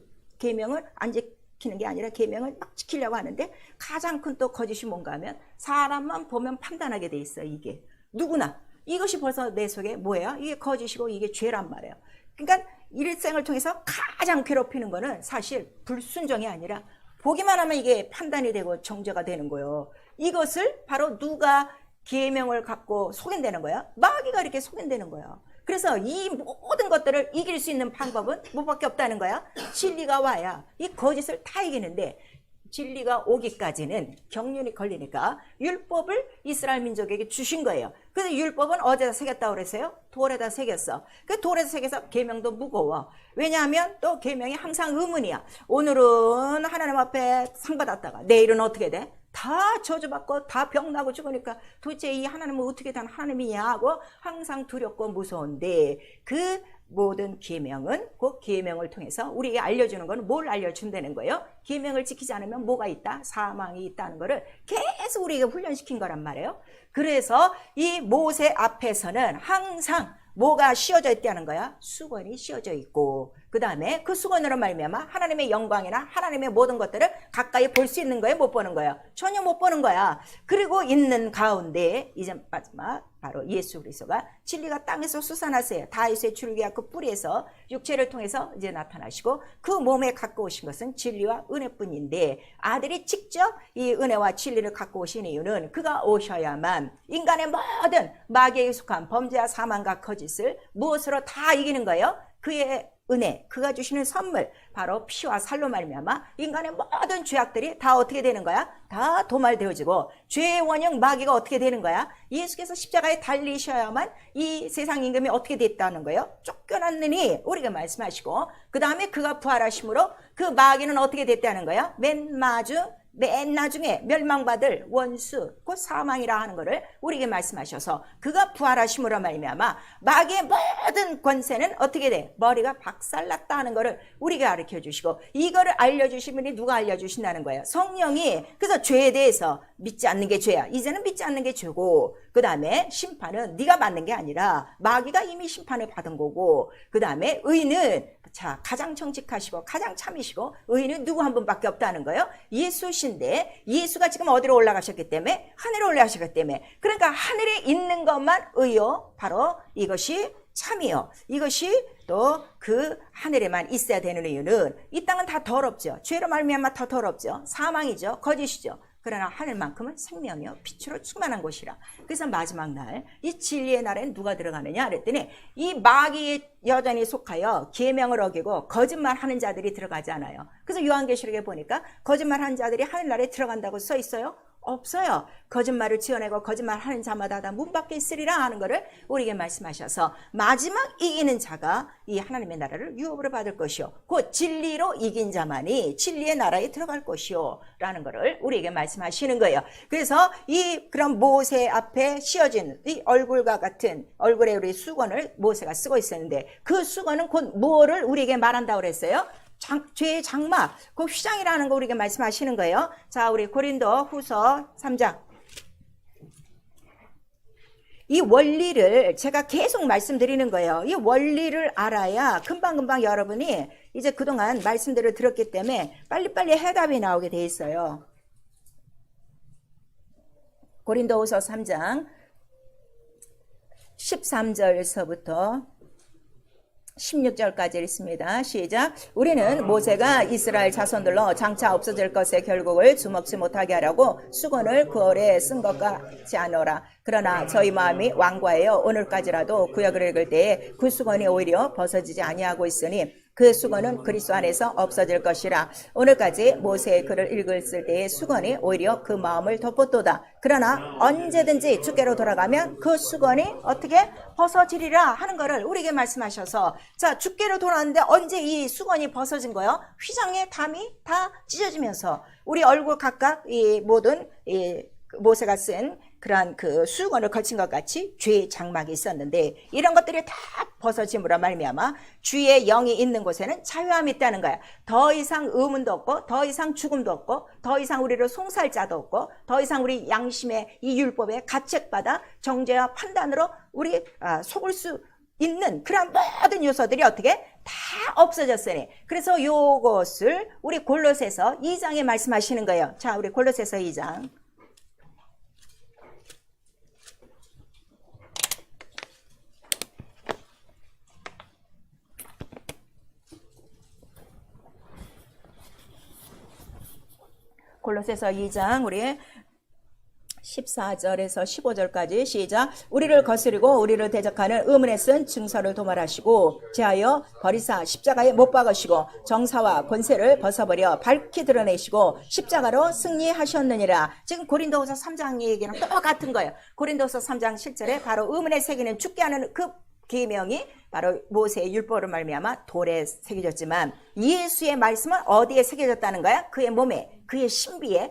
A: 게 아니라 계명을 막 지키려고 하는데 가장 큰 또 거짓이 뭔가 하면 사람만 보면 판단하게 돼 있어. 이게 누구나 이것이 벌써 내 속에 뭐예요? 이게 거짓이고 이게 죄란 말이에요. 그러니까 일생을 통해서 가장 괴롭히는 거는 사실 불순종이 아니라 보기만 하면 이게 판단이 되고 정죄가 되는 거예요. 이것을 바로 누가 계명을 갖고 속인다는 거야? 마귀가 이렇게 속인다는 거야. 그래서 이 모든 것들을 이길 수 있는 방법은 뭐밖에 없다는 거야? 진리가 와야 이 거짓을 다 이기는데 진리가 오기까지는 경륜이 걸리니까 율법을 이스라엘 민족에게 주신 거예요. 그래서 율법은 어디다 새겼다고 그랬어요? 돌에다 새겼어. 그 돌에다 새겨서 계명도 무거워. 왜냐하면 또 계명이 항상 의문이야. 오늘은 하나님 앞에 상 받았다가 내일은 어떻게 돼? 다 저주받고 다 병나고 죽으니까 도대체 이 하나님은 어떻게 된 하나님이냐 하고 항상 두렵고 무서운데 그 모든 계명은 그 계명을 통해서 우리에게 알려주는 거는 뭘 알려준다는 거예요? 계명을 지키지 않으면 뭐가 있다? 사망이 있다는 거를 계속 우리에게 훈련시킨 거란 말이에요. 그래서 이 모세 앞에서는 항상 뭐가 씌워져 있다는 거야? 수건이 씌워져 있고 그 다음에 그 수건으로 말미암아 하나님의 영광이나 하나님의 모든 것들을 가까이 볼 수 있는 거예요? 못 보는 거예요? 전혀 못 보는 거야. 그리고 있는 가운데 이제 마지막 바로 예수 그리스도가 진리가 땅에서 솟아났어요. 다윗의 줄기와 그 뿌리에서 육체를 통해서 이제 나타나시고 그 몸에 갖고 오신 것은 진리와 은혜뿐인데 아들이 직접 이 은혜와 진리를 갖고 오신 이유는 그가 오셔야만 인간의 모든 마귀에 속한 범죄와 사망과 거짓을 무엇으로 다 이기는 거예요? 그의 은혜, 그가 주시는 선물, 바로 피와 살로 말미암아 인간의 모든 죄악들이 다 어떻게 되는 거야? 다 도말되어지고 죄의 원형 마귀가 어떻게 되는 거야? 예수께서 십자가에 달리셔야만 이 세상 임금이 어떻게 됐다는 거예요? 쫓겨났느니 우리가 말씀하시고 그 다음에 그가 부활하심으로 그 마귀는 어떻게 됐다는 거야? 맨 나중에 멸망받을 원수 곧 사망이라 하는 것을 우리에게 말씀하셔서 그가 부활하심으로 말미암아 마귀의 모든 권세는 어떻게 돼? 머리가 박살났다 하는 것을 우리에게 가르쳐 주시고 이거를 알려주신 분이 누가 알려주신다는 거예요? 성령이. 그래서 죄에 대해서 믿지 않는 게 죄야. 이제는 믿지 않는 게 죄고 그 다음에 심판은 네가 받는 게 아니라 마귀가 이미 심판을 받은 거고 그 다음에 의는 자 가장 정직하시고 가장 참이시고 의인은 누구 한 분밖에 없다는 거예요. 예수신데 예수가 지금 어디로 올라가셨기 때문에 하늘에 올라가셨기 때문에 그러니까 하늘에 있는 것만 의요. 바로 이것이 참이요. 이것이 또 그 하늘에만 있어야 되는 이유는 이 땅은 다 더럽죠. 죄로 말미암아 다 더럽죠. 사망이죠. 거짓이죠. 그러나 하늘만큼은 생명이요 빛으로 충만한 곳이라. 그래서 마지막 날 이 진리의 날엔 누가 들어가느냐 그랬더니 이 마귀에 여전히 속하여 계명을 어기고 거짓말하는 자들이 들어가지 않아요. 그래서 요한계시록에 보니까 거짓말하는 자들이 하늘나라에 들어간다고 써 있어요? 없어요. 거짓말을 지어내고 거짓말하는 자마다 다 문 밖에 있으리라 하는 것을 우리에게 말씀하셔서 마지막 이기는 자가 이 하나님의 나라를 유업으로 받을 것이요 곧 진리로 이긴 자만이 진리의 나라에 들어갈 것이요 라는 것을 우리에게 말씀하시는 거예요. 그래서 이 그런 모세 앞에 씌어진 이 얼굴과 같은 얼굴에 우리 수건을 모세가 쓰고 있었는데 그 수건은 곧 뭐를 우리에게 말한다고 그랬어요? 죄의 장막, 그 휘장이라는 거 우리에게 말씀하시는 거예요. 자, 우리 고린도 후서 3장. 이 원리를 제가 계속 말씀드리는 거예요. 이 원리를 알아야 금방금방 여러분이 이제 그동안 말씀들을 들었기 때문에 빨리빨리 해답이 나오게 돼 있어요. 고린도 후서 3장 13절서부터 16절까지 있습니다. 시작. 우리는 모세가 이스라엘 자손들로 장차 없어질 것의 결국을 주먹지 못하게 하려고 수건을 그 오래 쓴 것 같지 않으라. 그러나 저희 마음이 완고하여 오늘까지라도 구약을 읽을 때에 그 수건이 오히려 벗어지지 아니하고 있으니 그 수건은 그리스도 안에서 없어질 것이라. 오늘까지 모세의 글을 읽었을 때의 수건이 오히려 그 마음을 덮었도다. 그러나 언제든지 주께로 돌아가면 그 수건이 어떻게 벗어지리라 하는 것을 우리에게 말씀하셔서 자 주께로 돌아왔는데 언제 이 수건이 벗어진 거예요? 휘장의 담이 다 찢어지면서 우리 얼굴 각각 이 모든 이 모세가 쓴 그러한 그 수건을 거친 것 같이 죄의 장막이 있었는데 이런 것들이 다 벗어짐으로 말미암아 주의 영이 있는 곳에는 자유함이 있다는 거야. 더 이상 의문도 없고 더 이상 죽음도 없고 더 이상 우리를 송사할 자도 없고 더 이상 우리 양심의 이 율법에 가책받아 정죄와 판단으로 우리 속을 수 있는 그런 모든 요소들이 어떻게 다 없어졌으니 그래서 요것을 우리 골로새서 2장에 말씀하시는 거예요. 자 우리 골로새서 2장 골로새서 2장 우리 14절에서 15절까지 시작. 우리를 거스리고 우리를 대적하는 의문에 쓴 증서를 도말하시고 제하여 버리사 십자가에 못 박으시고 정사와 권세를 벗어버려 밝히 드러내시고 십자가로 승리하셨느니라. 지금 고린도후서 3장 얘기랑 똑같은 거예요. 고린도후서 3장 7절에 바로 의문에 새기는 죽게 하는 그 계명이 바로 모세의 율법으로 말미암아 돌에 새겨졌지만 예수의 말씀은 어디에 새겨졌다는 거야? 그의 몸에 그의 신비에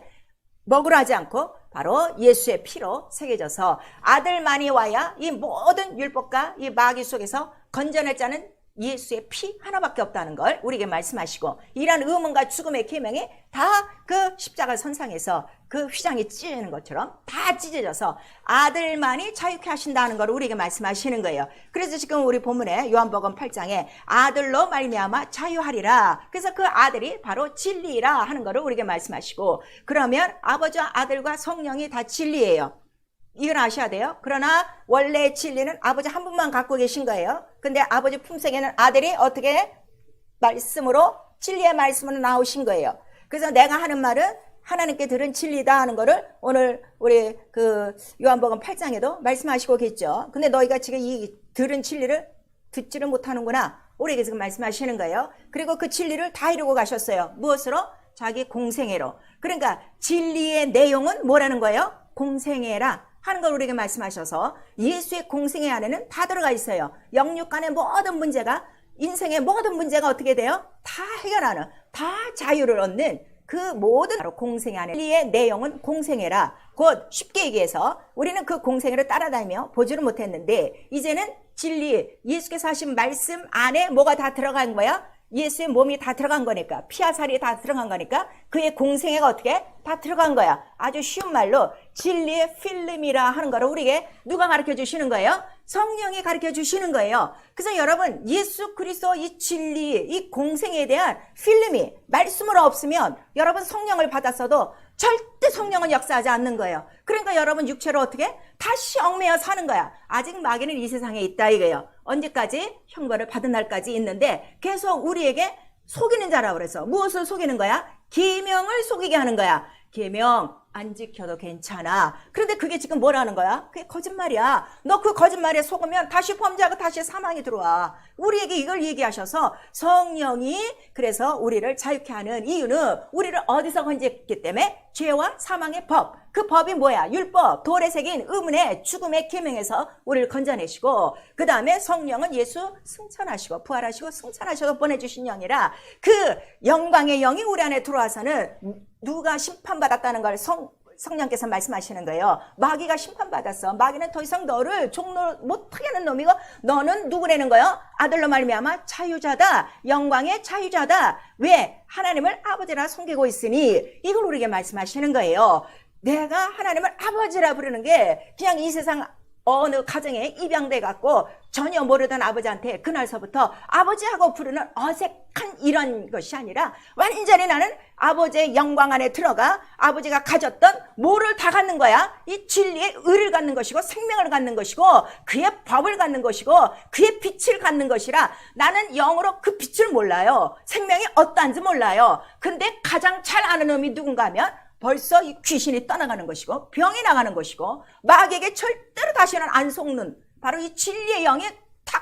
A: 먹으라지 않고 바로 예수의 피로 새겨져서 아들만이 와야 이 모든 율법과 이 마귀 속에서 건져낼 자는 예수의 피 하나밖에 없다는 걸 우리에게 말씀하시고, 이러한 의문과 죽음의 계명이 다 그 십자가 선상에서 그 휘장이 찢어지는 것처럼 다 찢어져서 아들만이 자유케 하신다는 걸 우리에게 말씀하시는 거예요. 그래서 지금 우리 본문에 요한복음 8장에 아들로 말미암아 자유하리라, 그래서 그 아들이 바로 진리라 하는 것을 우리에게 말씀하시고, 그러면 아버지와 아들과 성령이 다 진리예요. 이건 아셔야 돼요. 그러나 원래 진리는 아버지 한 분만 갖고 계신 거예요. 근데 아버지 품속에는 아들이 어떻게 말씀으로, 진리의 말씀으로 나오신 거예요. 그래서 내가 하는 말은 하나님께 들은 진리다 하는 거를 오늘 우리 그 요한복음 8장에도 말씀하시고 계시죠. 근데 너희가 지금 이 들은 진리를 듣지를 못하는구나, 우리에게 지금 말씀하시는 거예요. 그리고 그 진리를 다 이루고 가셨어요. 무엇으로? 자기 공생애로. 그러니까 진리의 내용은 뭐라는 거예요? 공생애라 하는 걸 우리에게 말씀하셔서 예수의 공생애 안에는 다 들어가 있어요. 영육 간의 모든 문제가, 인생의 모든 문제가 어떻게 돼요? 다 해결하는, 다 자유를 얻는 그 모든 바로 공생애 안에, 진리의 내용은 공생애라. 곧 쉽게 얘기해서 우리는 그 공생애를 따라다니며 보지를 못했는데, 이제는 진리, 예수께서 하신 말씀 안에 뭐가 다 들어간 거야? 예수의 몸이 다 들어간 거니까, 피와 살이 다 들어간 거니까 그의 공생애가 어떻게 다 들어간 거야. 아주 쉬운 말로 진리의 필름이라 하는 거를 우리에게 누가 가르쳐 주시는 거예요? 성령이 가르쳐 주시는 거예요. 그래서 여러분, 예수 그리스도 이 진리, 이 공생애에 대한 필름이 말씀으로 없으면 여러분 성령을 받았어도 절대 성령은 역사하지 않는 거예요. 그러니까 여러분 육체로 어떻게? 다시 얽매여 사는 거야. 아직 마귀는 이 세상에 있다 이거예요. 언제까지? 형벌을 받은 날까지 있는데 계속 우리에게 속이는 자라고 그래서 무엇을 속이는 거야? 계명을 속이게 하는 거야. 계명 안 지켜도 괜찮아. 그런데 그게 지금 뭐라는 거야? 그게 거짓말이야. 너 그 거짓말에 속으면 다시 범죄하고 다시 사망이 들어와. 우리에게 이걸 얘기하셔서 성령이 그래서 우리를 자유케 하는 이유는 우리를 어디서 건졌기 때문에? 죄와 사망의 법. 그 법이 뭐야? 율법, 돌에 새긴 의문의 죽음의 계명에서 우리를 건져내시고, 그 다음에 성령은 예수 승천하시고 부활하시고 승천하셔서 보내주신 영이라, 그 영광의 영이 우리 안에 들어와서는 누가 심판받았다는 걸 성령께서 말씀하시는 거예요. 마귀가 심판받았어. 마귀는 더 이상 너를 종로 못하게 하는 놈이고, 너는 누구라는 거예요? 아들로 말미암아 자유자다. 영광의 자유자다. 왜? 하나님을 아버지라 섬기고 있으니. 이걸 우리에게 말씀하시는 거예요. 내가 하나님을 아버지라 부르는 게 그냥 이 세상 어느 가정에 입양돼 갖고 전혀 모르던 아버지한테 그날서부터 아버지하고 부르는 어색한 이런 것이 아니라, 완전히 나는 아버지의 영광 안에 들어가 아버지가 가졌던 뭐를 다 갖는 거야. 이 진리의 의를 갖는 것이고 생명을 갖는 것이고 그의 법을 갖는 것이고 그의 빛을 갖는 것이라, 나는 영으로 그 빛을 몰라요. 생명이 어떠한지 몰라요. 근데 가장 잘 아는 놈이 누군가 하면 벌써 이 귀신이 떠나가는 것이고 병이 나가는 것이고 마귀에게 절대로 다시는 안 속는 바로 이 진리의 영이 탁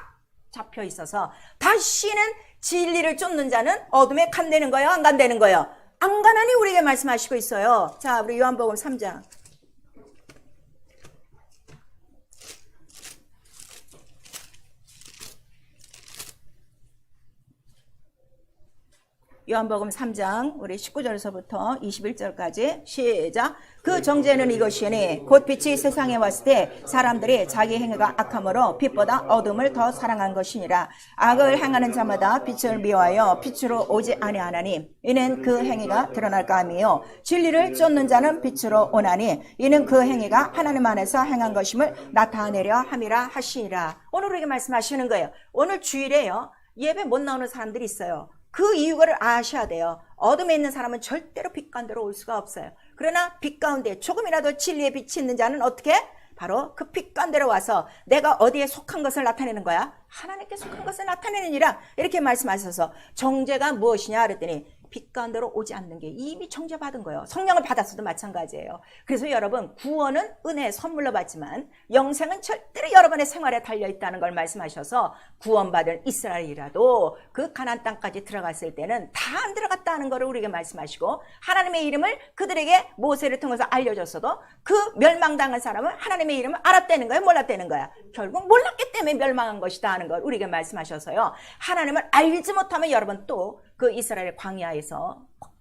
A: 잡혀 있어서 다시는 진리를 쫓는 자는 어둠에 간다는 거예요? 안 간다는 거예요? 안 가나니 우리에게 말씀하시고 있어요. 자, 우리 요한복음 3장. 요한복음 3장 우리 19절에서부터 21절까지 시작. 그 정죄는 이것이니 곧 빛이 세상에 왔을 때 사람들이 자기 행위가 악함으로 빛보다 어둠을 더 사랑한 것이니라. 악을 행하는 자마다 빛을 미워하여 빛으로 오지 아니하나니 이는 그 행위가 드러날까 함이요 진리를 쫓는 자는 빛으로 오나니 이는 그 행위가 하나님 안에서 행한 것임을 나타내려 함이라 하시니라. 오늘 우리에게 말씀하시는 거예요. 오늘 주일에요, 예배 못 나오는 사람들이 있어요. 그 이유를 아셔야 돼요. 어둠에 있는 사람은 절대로 빛 가운데로 올 수가 없어요. 그러나 빛 가운데 조금이라도 진리의 빛이 있는 자는 어떻게? 바로 그 빛 가운데로 와서 내가 어디에 속한 것을 나타내는 거야? 하나님께 속한 것을 나타내느니라. 이렇게 말씀하셔서 정죄가 무엇이냐 그랬더니 빛 가운데로 오지 않는 게 이미 정죄받은 거예요. 성령을 받았어도 마찬가지예요. 그래서 여러분, 구원은 은혜의 선물로 받지만 영생은 절대로 여러분의 생활에 달려있다는 걸 말씀하셔서 구원받은 이스라엘이라도 그 가나안 땅까지 들어갔을 때는 다 안 들어갔다는 걸 우리에게 말씀하시고, 하나님의 이름을 그들에게 모세를 통해서 알려줬어도 그 멸망당한 사람은 하나님의 이름을 알았다는 거야, 몰랐다는 거야? 결국 몰랐기 때문에 멸망한 것이다 하는 걸 우리에게 말씀하셔서요, 하나님을 알지 못하면 여러분 또 그 이스라엘 광야에서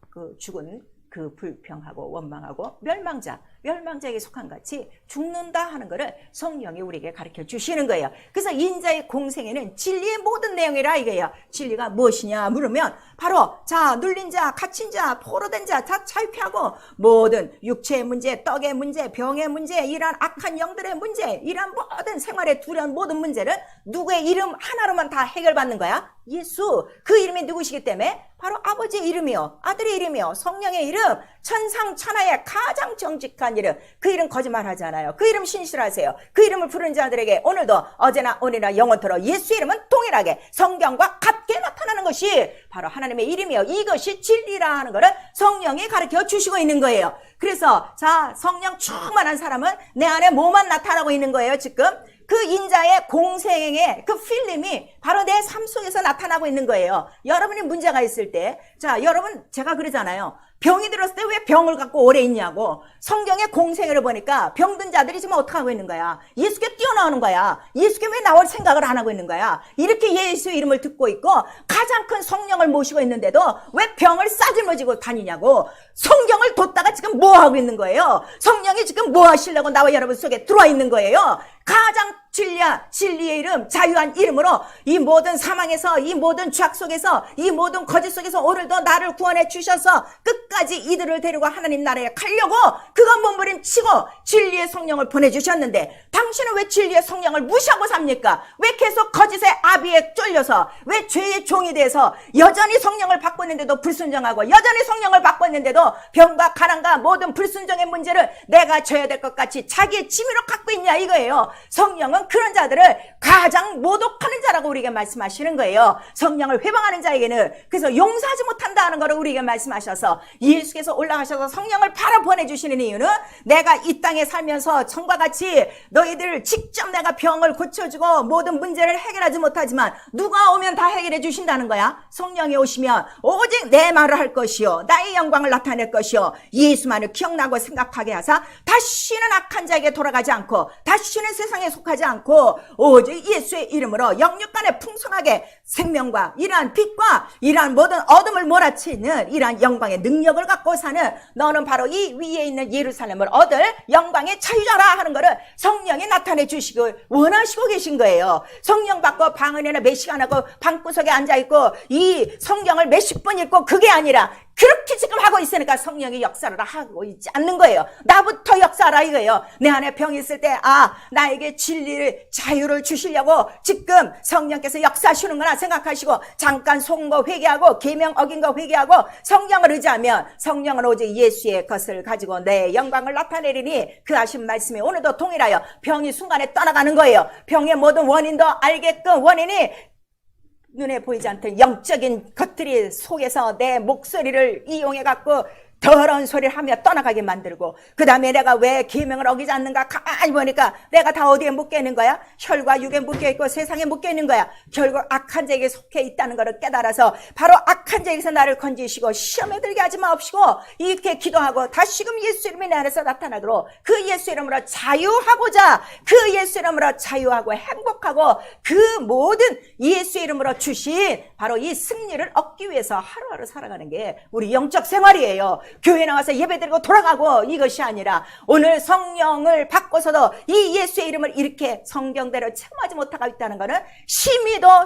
A: 그 죽은 그 불평하고 원망하고 멸망자, 멸망자에게 속한 같이 죽는다 하는 것을 성령이 우리에게 가르쳐 주시는 거예요. 그래서 인자의 공생에는 진리의 모든 내용이라 이거예요. 진리가 무엇이냐 물으면 바로 자, 눌린 자, 갇힌 자, 포로된 자 다 자유케하고 모든 육체의 문제, 떡의 문제, 병의 문제, 이러한 악한 영들의 문제, 이러한 모든 생활에 두려운 모든 문제를 누구의 이름 하나로만 다 해결받는 거야? 예수. 그 이름이 누구시기 때문에 바로 아버지의 이름이요, 아들의 이름이요, 성령의 이름, 천상천하의 가장 정직한 이름. 그 이름 거짓말하잖아요. 그 이름 신실하세요. 그 이름을 부르는 자들에게 오늘도 어제나 오늘이나 영원토록 예수 이름은 동일하게 성경과 같게 나타나는 것이 바로 하나님의 이름이요, 이것이 진리라 하는 것을 성령이 가르쳐 주시고 있는 거예요. 그래서 자, 성령 충만한 사람은 내 안에 뭐만 나타나고 있는 거예요. 지금 그 인자의 공생의 그 필름이 바로 내 삶 속에서 나타나고 있는 거예요. 여러분이 문제가 있을 때, 자, 여러분 제가 그러잖아요. 병이 들었을 때 왜 병을 갖고 오래 있냐고. 성경의 공생애를 보니까 병든 자들이 지금 어떻게 하고 있는 거야? 예수께 뛰어나오는 거야. 예수께 왜 나올 생각을 안 하고 있는 거야? 이렇게 예수 이름을 듣고 있고 가장 큰 성령을 모시고 있는데도 왜 병을 싸질러지고 다니냐고. 성경을 뒀다가 지금 뭐 하고 있는 거예요? 성령이 지금 뭐 하시려고 나와 여러분 속에 들어와 있는 거예요? 가장 진리의 이름, 자유한 이름으로 이 모든 사망에서, 이 모든 죄악 속에서, 이 모든 거짓 속에서 오늘도 나를 구원해 주셔서 끝까지 이들을 데리고 하나님 나라에 가려고 그가 몸부림치고 진리의 성령을 보내주셨는데 당신은 왜 진리의 성령을 무시하고 삽니까? 왜 계속 거짓의 아비에 쫄려서, 왜 죄의 종이 돼서 여전히 성령을 받고 있는데도 불순종하고 여전히 성령을 받고 있는데도 병과 가난과 모든 불순종의 문제를 내가 져야 될 것 같이 자기의 취미로 갖고 있냐 이거예요. 성령은 그런 자들을 가장 모독하는 자라고 우리에게 말씀하시는 거예요. 성령을 회방하는 자에게는 그래서 용서하지 못한다는 것을 우리에게 말씀하셔서 예수께서 올라가셔서 성령을 바로 보내주시는 이유는 내가 이 땅에 살면서 전과 같이 너희들 직접 내가 병을 고쳐주고 모든 문제를 해결하지 못하지만 누가 오면 다 해결해 주신다는 거야. 성령이 오시면 오직 내 말을 할 것이요, 나의 영광을 나타낼 것이요, 예수만을 기억나고 생각하게 하사 다시는 악한 자에게 돌아가지 않고 다시는 세상에 속하지 않고 오직 예수의 이름으로 영육간에 풍성하게 생명과 이러한 빛과 이러한 모든 어둠을 몰아치는 이러한 영광의 능력을 갖고 사는 너는 바로 이 위에 있는 예루살렘을 얻을 영광의 자유자라 하는 것을 성령이 나타내 주시고 원하시고 계신 거예요. 성령 받고 방 안에는 몇 시간 하고 방구석에 앉아있고 이 성경을 몇십 번 읽고 그게 아니라 그렇게 지금 하고 있으니까 성령이 역사를 하고 있지 않는 거예요. 나부터 역사하라 이거예요. 내 안에 병이 있을 때 나에게 진리를, 자유를 주시려고 지금 성령께서 역사하시는구나 생각하시고 잠깐 속은 거 회개하고 계명 어긴 거 회개하고 성령을 의지하면 성령은 오직 예수의 것을 가지고 내 영광을 나타내리니 그 하신 말씀이 오늘도 동일하여 병이 순간에 떠나가는 거예요. 병의 모든 원인도 알게끔 원인이 눈에 보이지 않던 영적인 것들이 속에서 내 목소리를 이용해 갖고 더러운 소리를 하며 떠나가게 만들고 그 다음에 내가 왜 계명을 어기지 않는가 가만히 보니까 내가 다 어디에 묶여 있는 거야? 혈과 육에 묶여 있고 세상에 묶여 있는 거야. 결국 악한 자에게 속해 있다는 것을 깨달아서 바로 악한 자에게서 나를 건지시고 시험에 들게 하지 마옵시고 이렇게 기도하고 다시금 예수 이름이 내 안에서 나타나도록 그 예수 이름으로 자유하고자 그 예수 이름으로 자유하고 행복하고 그 모든 예수 이름으로 주신 바로 이 승리를 얻기 위해서 하루하루 살아가는 게 우리 영적 생활이에요. 교회 나와서 예배드리고 돌아가고 이것이 아니라 오늘 성령을 받고서도 이 예수의 이름을 이렇게 성경대로 체험하지 못하고 있다는 것은 심히도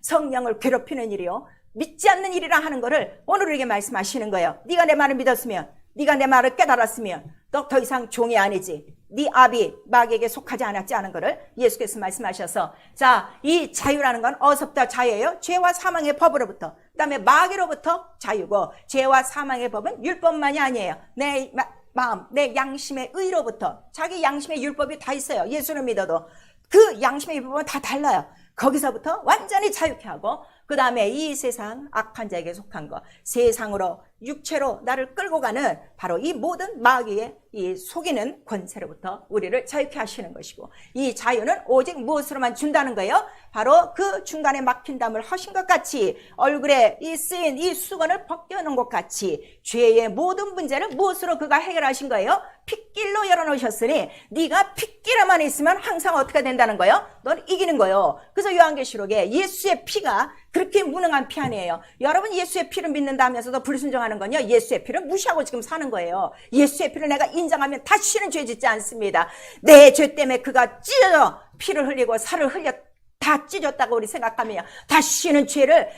A: 성령을 괴롭히는 일이요, 믿지 않는 일이라 하는 것을 오늘 우리에게 말씀하시는 거예요. 네가 내 말을 믿었으면, 네가 내 말을 깨달았으면 너 더 이상 종이 아니지. 네 아비 마귀에게 속하지 않았지 않은 것을 예수께서 말씀하셔서 자, 이 자유라는 건 어디서부터 자유예요? 죄와 사망의 법으로부터, 그 다음에 마귀로부터 자유고 죄와 사망의 법은 율법만이 아니에요. 내 마음, 내 양심의 의로부터. 자기 양심의 율법이 다 있어요. 예수를 믿어도 그 양심의 율법은 다 달라요. 거기서부터 완전히 자유케 하고 그 다음에 이 세상 악한 자에게 속한 것, 세상으로 육체로 나를 끌고 가는 바로 이 모든 마귀의 이 속이는 권세로부터 우리를 자유케 하시는 것이고 이 자유는 오직 무엇으로만 준다는 거예요? 바로 그 중간에 막힌 담을 하신 것 같이 얼굴에 이 쓰인 이 수건을 벗겨놓은 것 같이 죄의 모든 문제를 무엇으로 그가 해결하신 거예요? 핏길로 열어놓으셨으니 네가 핏길에만 있으면 항상 어떻게 된다는 거예요? 넌 이기는 거예요. 그래서 요한계시록에 예수의 피가 그렇게 무능한 피 아니에요. 여러분 예수의 피를 믿는다 하면서도 불순종하는 인정하는 건요, 예수의 피를 무시하고 지금 사는 거예요. 예수의 피를 내가 인정하면 다시는 죄 짓지 않습니다. 내 죄 때문에 그가 찢어져 피를 흘리고 살을 흘려 다 찢었다고 우리 생각하면 다시는 죄를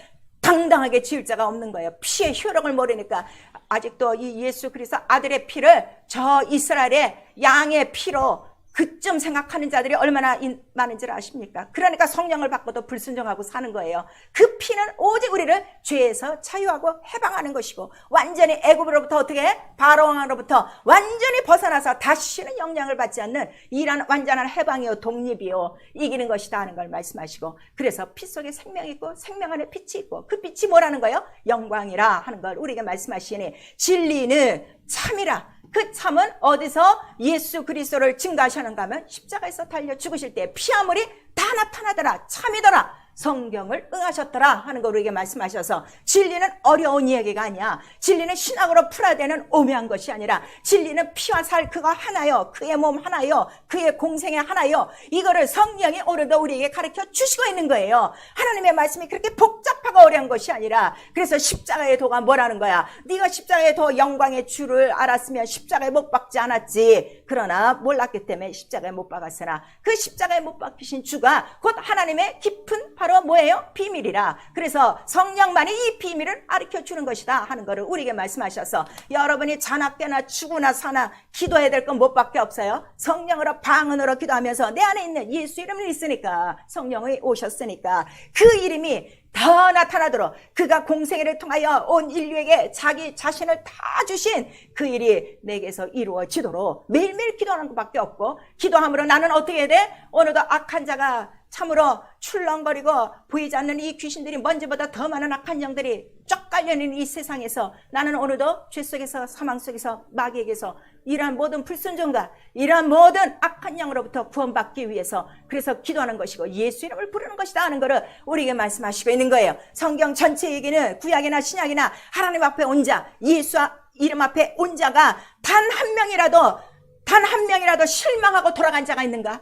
A: 당당하게 지을 자가 없는 거예요. 피의 효력을 모르니까 아직도 이 예수 그리스도 아들의 피를 저 이스라엘의 양의 피로 그쯤 생각하는 자들이 얼마나 많은지를 아십니까? 그러니까 성령을 받고도 불순종하고 사는 거예요. 그 피는 오직 우리를 죄에서 자유하고 해방하는 것이고 완전히 애굽으로부터 어떻게 바로왕으로부터 완전히 벗어나서 다시는 영향을 받지 않는 이런 완전한 해방이요 독립이요 이기는 것이다 하는 걸 말씀하시고 그래서 피 속에 생명이 있고 생명 안에 빛이 있고 그 빛이 뭐라는 거예요? 영광이라 하는 걸 우리에게 말씀하시니 진리는 참이라. 그 참은 어디서 예수 그리스도를 증거하시는가 하면 십자가에서 달려 죽으실 때 피아물이 다 나타나더라 참이더라 성경을 응하셨더라 하는 걸 우리에게 말씀하셔서 진리는 어려운 이야기가 아니야. 진리는 신학으로 풀어야 되는 오묘한 것이 아니라 진리는 피와 살 그가 하나요. 그의 몸 하나요. 그의 공생애 하나요. 이거를 성령이 오늘도 우리에게 가르쳐 주시고 있는 거예요. 하나님의 말씀이 그렇게 복잡하고 어려운 것이 아니라 그래서 십자가의 도가 뭐라는 거야. 네가 십자가의 도 영광의 주를 알았으면 십자가에 못 박지 않았지. 그러나 몰랐기 때문에 십자가에 못 박았으나 그 십자가에 못 박히신 주가 곧 하나님의 깊은 바로 뭐예요? 비밀이라. 그래서 성령만이 이 비밀을 가르쳐 주는 것이다 하는 것을 우리에게 말씀하셔서 여러분이 자나깨나 죽으나 사나 기도해야 될 건 뭐밖에 없어요. 성령으로 방언으로 기도하면서 내 안에 있는 예수 이름이 있으니까 성령이 오셨으니까 그 이름이 더 나타나도록 그가 공생애를 통하여 온 인류에게 자기 자신을 다 주신 그 일이 내게서 이루어지도록 매일매일 기도하는 것밖에 없고 기도함으로 나는 어떻게 해야 돼? 오늘도 악한 자가 참으로 출렁거리고 보이지 않는 이 귀신들이 먼지보다 더 많은 악한 영들이 쫙 깔려있는 이 세상에서 나는 오늘도 죄 속에서 사망 속에서 마귀에게서 이러한 모든 불순종과 이러한 모든 악한 영으로부터 구원받기 위해서 그래서 기도하는 것이고 예수 이름을 부르는 것이다 하는 것을 우리에게 말씀하시고 있는 거예요. 성경 전체 얘기는 구약이나 신약이나 하나님 앞에 온 자 예수 이름 앞에 온 자가 단 한 명이라도 실망하고 돌아간 자가 있는가?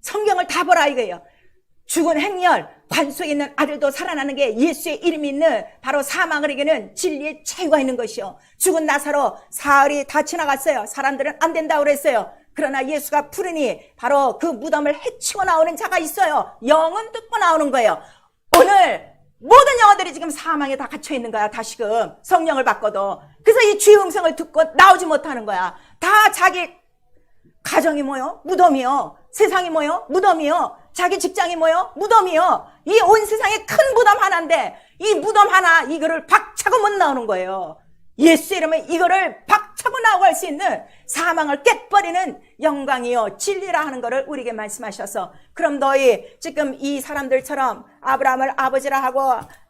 A: 성경을 다 보라 이거예요. 죽은 행렬 관 속에 있는 아들도 살아나는 게 예수의 이름이 있는 바로 사망을 이기는 진리의 자유가 있는 것이요. 죽은 나사로 사흘이 다 지나갔어요. 사람들은 안 된다고 그랬어요. 그러나 예수가 부르니 바로 그 무덤을 헤치고 나오는 자가 있어요. 영은 듣고 나오는 거예요. 오늘 모든 영혼들이 지금 사망에 다 갇혀 있는 거야. 다시금 성령을 받고도. 그래서 이 주의 음성을 듣고 나오지 못하는 거야. 다 자기 가정이 뭐요? 무덤이요. 세상이 뭐요? 무덤이요. 자기 직장이 뭐요? 무덤이요. 이 온 세상에 큰 무덤 하나인데 이 무덤 하나 이거를 박차고 못 나오는 거예요. 예수 이름에 이거를 박차고 나오고 할 수 있는 사망을 깨버리는 영광이요 진리라 하는 것을 우리에게 말씀하셔서 그럼 너희 지금 이 사람들처럼 아브라함을 아버지라 하고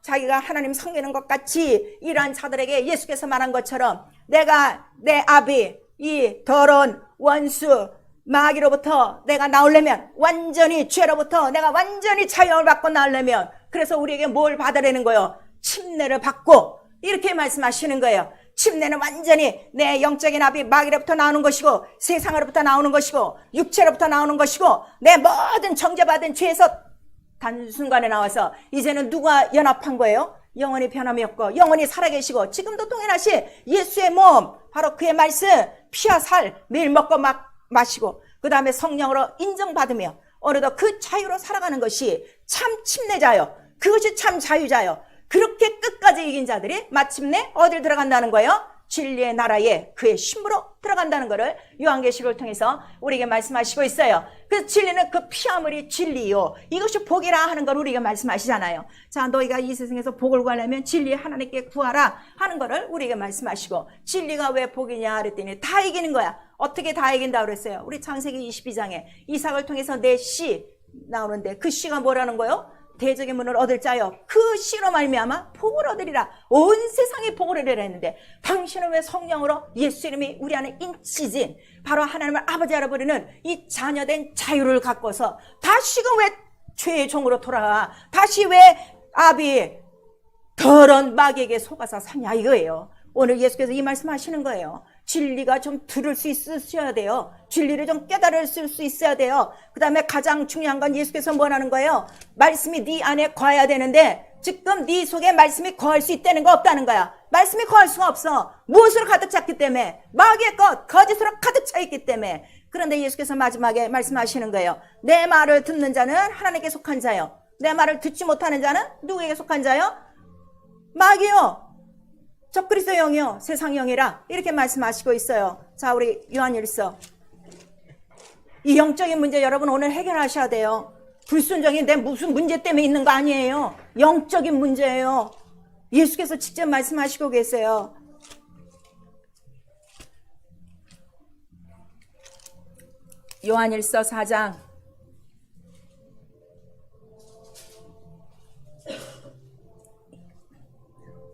A: 자기가 하나님 섬기는 것 같이 이러한 자들에게 예수께서 말한 것처럼 내가 내 아비 이 더러운 원수 마귀로부터 내가 나오려면 완전히 죄로부터 내가 완전히 자유를 받고 나오려면 그래서 우리에게 뭘 받으라는 거예요? 침례를 받고 이렇게 말씀하시는 거예요. 침례는 완전히 내 영적인 아비 마귀로부터 나오는 것이고 세상으로부터 나오는 것이고 육체로부터 나오는 것이고 내 모든 정죄받은 죄에서 단순간에 나와서 이제는 누가 연합한 거예요? 영원히 변함이 없고 영원히 살아계시고 지금도 동일하신 예수의 몸 바로 그의 말씀 피와 살 매일 먹고 마시고 그 다음에 성령으로 인정받으며 오늘도 그 자유로 살아가는 것이 참 침례자요. 그것이 참 자유자요. 그렇게 끝까지 이긴 자들이 마침내 어딜 들어간다는 거예요? 진리의 나라에 그의 힘으로 들어간다는 것을 요한계시록을 통해서 우리에게 말씀하시고 있어요. 그래서 진리는 그 피아물이 진리요. 이것이 복이라 하는 걸 우리에게 말씀하시잖아요. 자, 너희가 이 세상에서 복을 구하려면 진리 하나님께 구하라 하는 것을 우리에게 말씀하시고 진리가 왜 복이냐 그랬더니 다 이기는 거야. 어떻게 다 이긴다고 그랬어요? 우리 창세기 22장에 이삭을 통해서 내 씨 나오는데 그 씨가 뭐라는 거예요? 대적의 문을 얻을 자여 그 씨로 말미암아 복을 얻으리라. 온 세상에 복을 얻으리라 했는데 당신은 왜 성령으로 예수 이름이 우리 안에 인치진 바로 하나님을 아버지라 부르는 이 자녀된 자유를 갖고서 다시금 왜 죄의 종으로 돌아가 다시 왜 아비 더러운 마귀에게 속아서 사냐 이거예요. 오늘 예수께서 이 말씀 하시는 거예요. 진리가 좀 들을 수 있으셔야 돼요. 진리를 좀 깨달을 수 있어야 돼요. 그 다음에 가장 중요한 건 예수께서 뭐라는 거예요? 말씀이 네 안에 거해야 되는데 지금 네 속에 말씀이 거할 수 있다는 거 없다는 거야. 말씀이 거할 수가 없어. 무엇으로 가득 찼기 때문에, 마귀의 것, 거짓으로 가득 차 있기 때문에. 그런데 예수께서 마지막에 말씀하시는 거예요. 내 말을 듣는 자는 하나님께 속한 자요, 내 말을 듣지 못하는 자는 누구에게 속한 자요? 마귀요, 적그리스도 영이요, 세상 영이라, 이렇게 말씀하시고 있어요. 자, 우리 요한일서, 이 영적인 문제 여러분 오늘 해결하셔야 돼요. 불순종이 내 무슨 문제 때문에 있는 거 아니에요. 영적인 문제예요. 예수께서 직접 말씀하시고 계세요. 요한일서 4장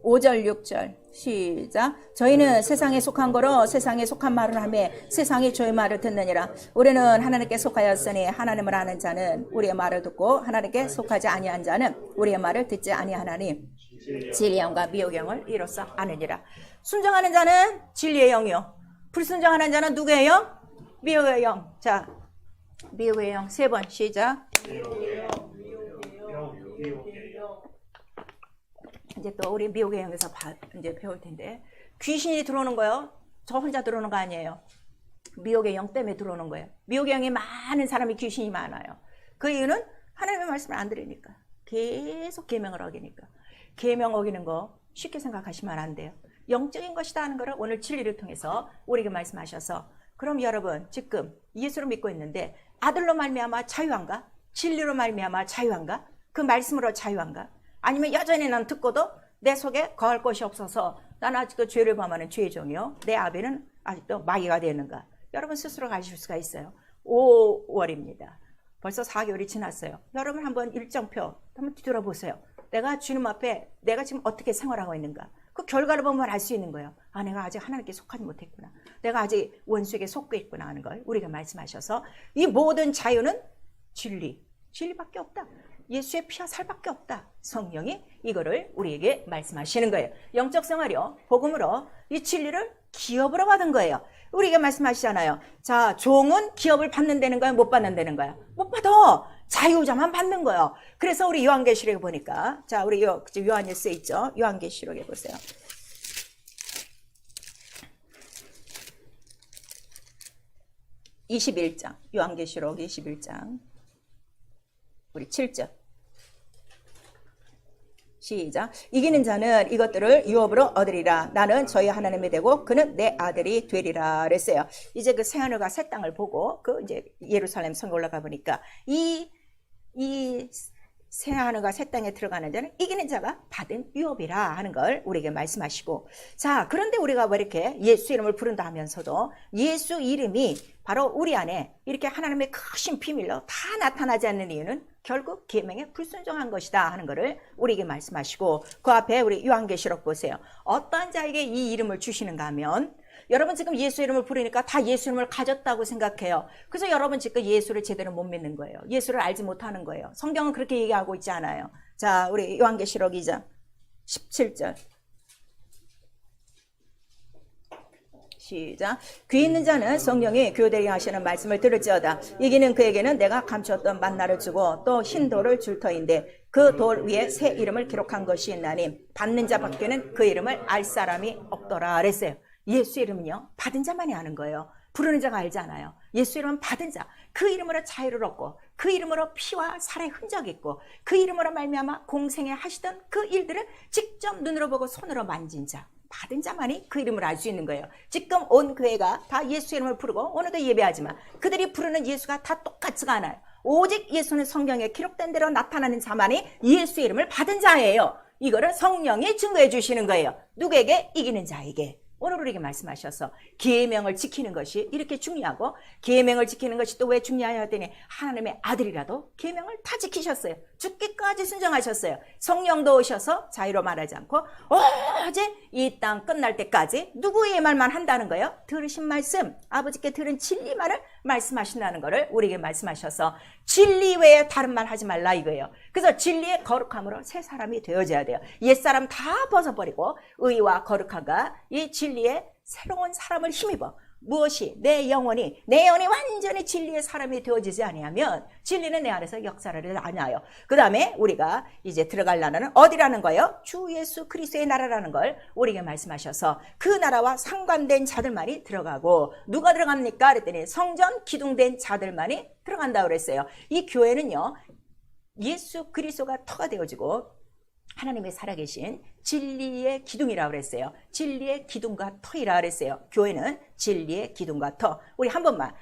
A: 5절 6절 시작. 저희는 세상에 속한 거로 세상에 속한 말을 하며 세상이 저희 말을 듣느니라. 우리는 하나님께 속하였으니 하나님을 아는 자는 우리의 말을 듣고 하나님께 속하지 아니한 자는 우리의 말을 듣지 아니하나니 진리의 영과 미혹의 영을 이로써 아느니라. 순종하는 자는 진리의 영이요, 불순종하는 자는 누구예요? 미혹의 영. 자, 미혹의 영 세 번 시작. 이제 또 우리 미혹의 영에서 이제 배울 텐데, 귀신이 들어오는 거요, 저 혼자 들어오는 거 아니에요. 미혹의 영 때문에 들어오는 거예요. 미혹의 영이 많은 사람이 귀신이 많아요. 그 이유는 하나님의 말씀을 안 들으니까, 계속 계명을 어기니까. 계명 어기는 거 쉽게 생각하시면 안 돼요. 영적인 것이다 하는 거를 오늘 진리를 통해서 우리에게 말씀하셔서, 그럼 여러분 지금 예수를 믿고 있는데 아들로 말미암아 자유한가? 진리로 말미암아 자유한가? 그 말씀으로 자유한가? 아니면 여전히 난 듣고도 내 속에 거할 것이 없어서 나는 아직도 죄를 범하는 죄의 종이요, 내 아비는 아직도 마귀가 되는가? 여러분 스스로 가실 수가 있어요. 5월입니다. 벌써 4개월이 지났어요. 여러분 한번 일정표 한번 뒤돌아보세요. 내가 주님 앞에 내가 지금 어떻게 생활하고 있는가? 그 결과를 보면 알 수 있는 거예요. 아, 내가 아직 하나님께 속하지 못했구나, 내가 아직 원수에게 속고 있구나 하는 걸 우리가 말씀하셔서, 이 모든 자유는 진리밖에 없다. 예수의 피와 살밖에 없다. 성령이 이거를 우리에게 말씀하시는 거예요. 영적 생활이요, 복음으로 이 진리를 기업으로 받은 거예요. 우리가 말씀하시잖아요. 자, 종은 기업을 받는다는 거야, 못 받는다는 거야? 못 받아. 자유자만 받는 거예요. 그래서 우리 요한계시록에 보니까, 자, 우리 요한일서에 있죠. 요한계시록에 보세요. 요한계시록 21장 우리 7절 시작. 이기는 자는 이것들을 유업으로 얻으리라. 나는 저희 하나님이 되고 그는 내 아들이 되리라 그랬어요. 이제 그 새하늘과 새 땅을 보고 그 이제 예루살렘 성에 올라가 보니까 이 새하늘과 새 땅에 들어가는 자는 이기는 자가 받은 유업이라 하는 걸 우리에게 말씀하시고, 자, 그런데 우리가 왜 이렇게 예수 이름을 부른다 하면서도 예수 이름이 바로 우리 안에 이렇게 하나님의 크신 비밀로 다 나타나지 않는 이유는 결국 계명에 불순종한 것이다 하는 것을 우리에게 말씀하시고, 그 앞에 우리 요한계시록 보세요. 어떠한 자에게 이 이름을 주시는가 하면, 여러분 지금 예수 이름을 부르니까 다 예수 이름을 가졌다고 생각해요. 그래서 여러분 지금 예수를 제대로 못 믿는 거예요. 예수를 알지 못하는 거예요. 성경은 그렇게 얘기하고 있지 않아요. 자, 우리 요한계시록 2장 17절 시작. 귀 있는 자는 성령이 교대리 하시는 말씀을 들을지어다. 이기는 그에게는 내가 감추었던 만나를 주고 또 흰 돌을 줄 터인데 그 돌 위에 새 이름을 기록한 것이 있나니 받는 자밖에는 그 이름을 알 사람이 없더라 그랬어요. 예수 이름은요, 받은 자만이 아는 거예요. 부르는 자가 알잖아요. 예수 이름은 받은 자, 그 이름으로 자유를 얻고 그 이름으로 피와 살의 흔적이 있고 그 이름으로 말미암아 공생에 하시던 그 일들을 직접 눈으로 보고 손으로 만진 자, 받은 자만이 그 이름을 알 수 있는 거예요. 지금 온 교회가 다 예수 이름을 부르고 오늘도 예배하지만 그들이 부르는 예수가 다 똑같지가 않아요. 오직 예수는 성경에 기록된 대로 나타나는 자만이 예수 이름을 받은 자예요. 이거를 성령이 증거해 주시는 거예요. 누구에게? 이기는 자에게. 오늘 우리에게 말씀하셔서 계명을 지키는 것이 이렇게 중요하고, 계명을 지키는 것이 또 왜 중요하냐 했더니 하나님의 아들이라도 계명을 다 지키셨어요. 죽기까지 순종하셨어요. 성령도 오셔서 자유로 말하지 않고 오직 이 땅 끝날 때까지 누구의 말만 한다는 거예요? 들으신 말씀, 아버지께 들은 진리만을 말씀하신다는 것을 우리에게 말씀하셔서 진리 외에 다른 말 하지 말라 이거예요. 그래서 진리의 거룩함으로 새 사람이 되어져야 돼요. 옛사람 다 벗어버리고 의와 거룩함과 이 진리의 새로운 사람을 힘입어 무엇이 내 영혼이 완전히 진리의 사람이 되어지지 아니하면 진리는 내 안에서 역사를 않아요. 그 다음에 우리가 이제 들어갈 나라는 어디라는 거예요? 주 예수 그리스도의 나라라는 걸 우리에게 말씀하셔서 그 나라와 상관된 자들만이 들어가고, 누가 들어갑니까? 그랬더니 성전 기둥된 자들만이 들어간다고 그랬어요. 이 교회는요, 예수 그리스도가 터가 되어지고 하나님의 살아계신 진리의 기둥이라고 그랬어요. 진리의 기둥과 터이라고 그랬어요. 교회는 진리의 기둥과 터. 우리 한 번만.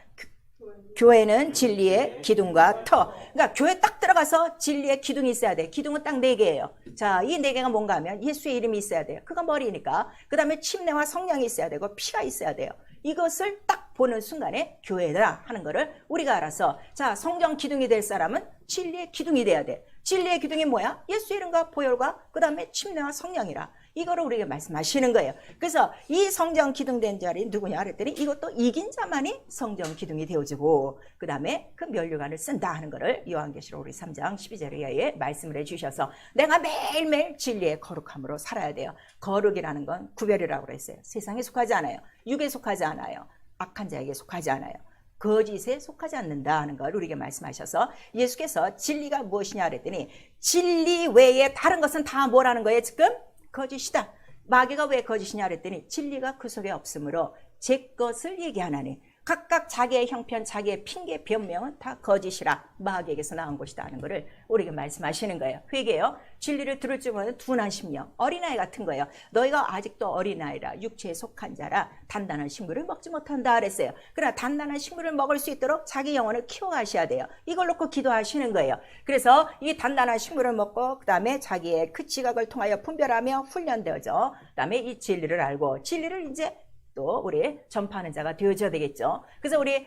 A: 교회는 진리의 기둥과 터. 그러니까 교회 딱 들어가서 진리의 기둥이 있어야 돼. 기둥은 딱 4개예요. 자, 이 4개가 뭔가 하면 예수의 이름이 있어야 돼요. 그가 머리니까. 그 다음에 침례와 성령이 있어야 되고 피가 있어야 돼요. 이것을 딱 보는 순간에 교회다 하는 거를 우리가 알아서, 자, 성전 기둥이 될 사람은 진리의 기둥이 돼야 돼. 진리의 기둥이 뭐야? 예수 이름과 보혈과 그 다음에 침례와 성령이라. 이거를 우리에게 말씀하시는 거예요. 그래서 이 성전 기둥된 자리 누구냐 그랬더니 이것도 이긴 자만이 성전 기둥이 되어지고, 그 다음에 그 면류관을 쓴다 하는 거를 요한계시록 우리 3장 12절에 말씀을 해주셔서 내가 매일매일 진리의 거룩함으로 살아야 돼요. 거룩이라는 건 구별이라고 그랬어요. 세상에 속하지 않아요. 육에 속하지 않아요. 악한 자에게 속하지 않아요. 거짓에 속하지 않는다 하는 걸 우리에게 말씀하셔서, 예수께서 진리가 무엇이냐 그랬더니 진리 외에 다른 것은 다 뭐라는 거예요? 지금 거짓이다. 마귀가 왜 거짓이냐 그랬더니 진리가 그 속에 없으므로 제 것을 얘기하나니, 각각 자기의 형편, 자기의 핑계, 변명은 다 거짓이라 마귀에게서 나온 것이다 하는 것을 우리에게 말씀하시는 거예요. 회개요. 진리를 들을 줄 모르는 둔한 심령, 어린아이 같은 거예요. 너희가 아직도 어린아이라 육체에 속한 자라 단단한 식물을 먹지 못한다 그랬어요. 그러나 단단한 식물을 먹을 수 있도록 자기 영혼을 키워가셔야 돼요. 이걸 놓고 기도하시는 거예요. 그래서 이 단단한 식물을 먹고 그 다음에 자기의 그 지각을 통하여 분별하며 훈련되어져, 그 다음에 이 진리를 알고 진리를 이제 또 우리 전파하는 자가 되어져야 되겠죠. 그래서 우리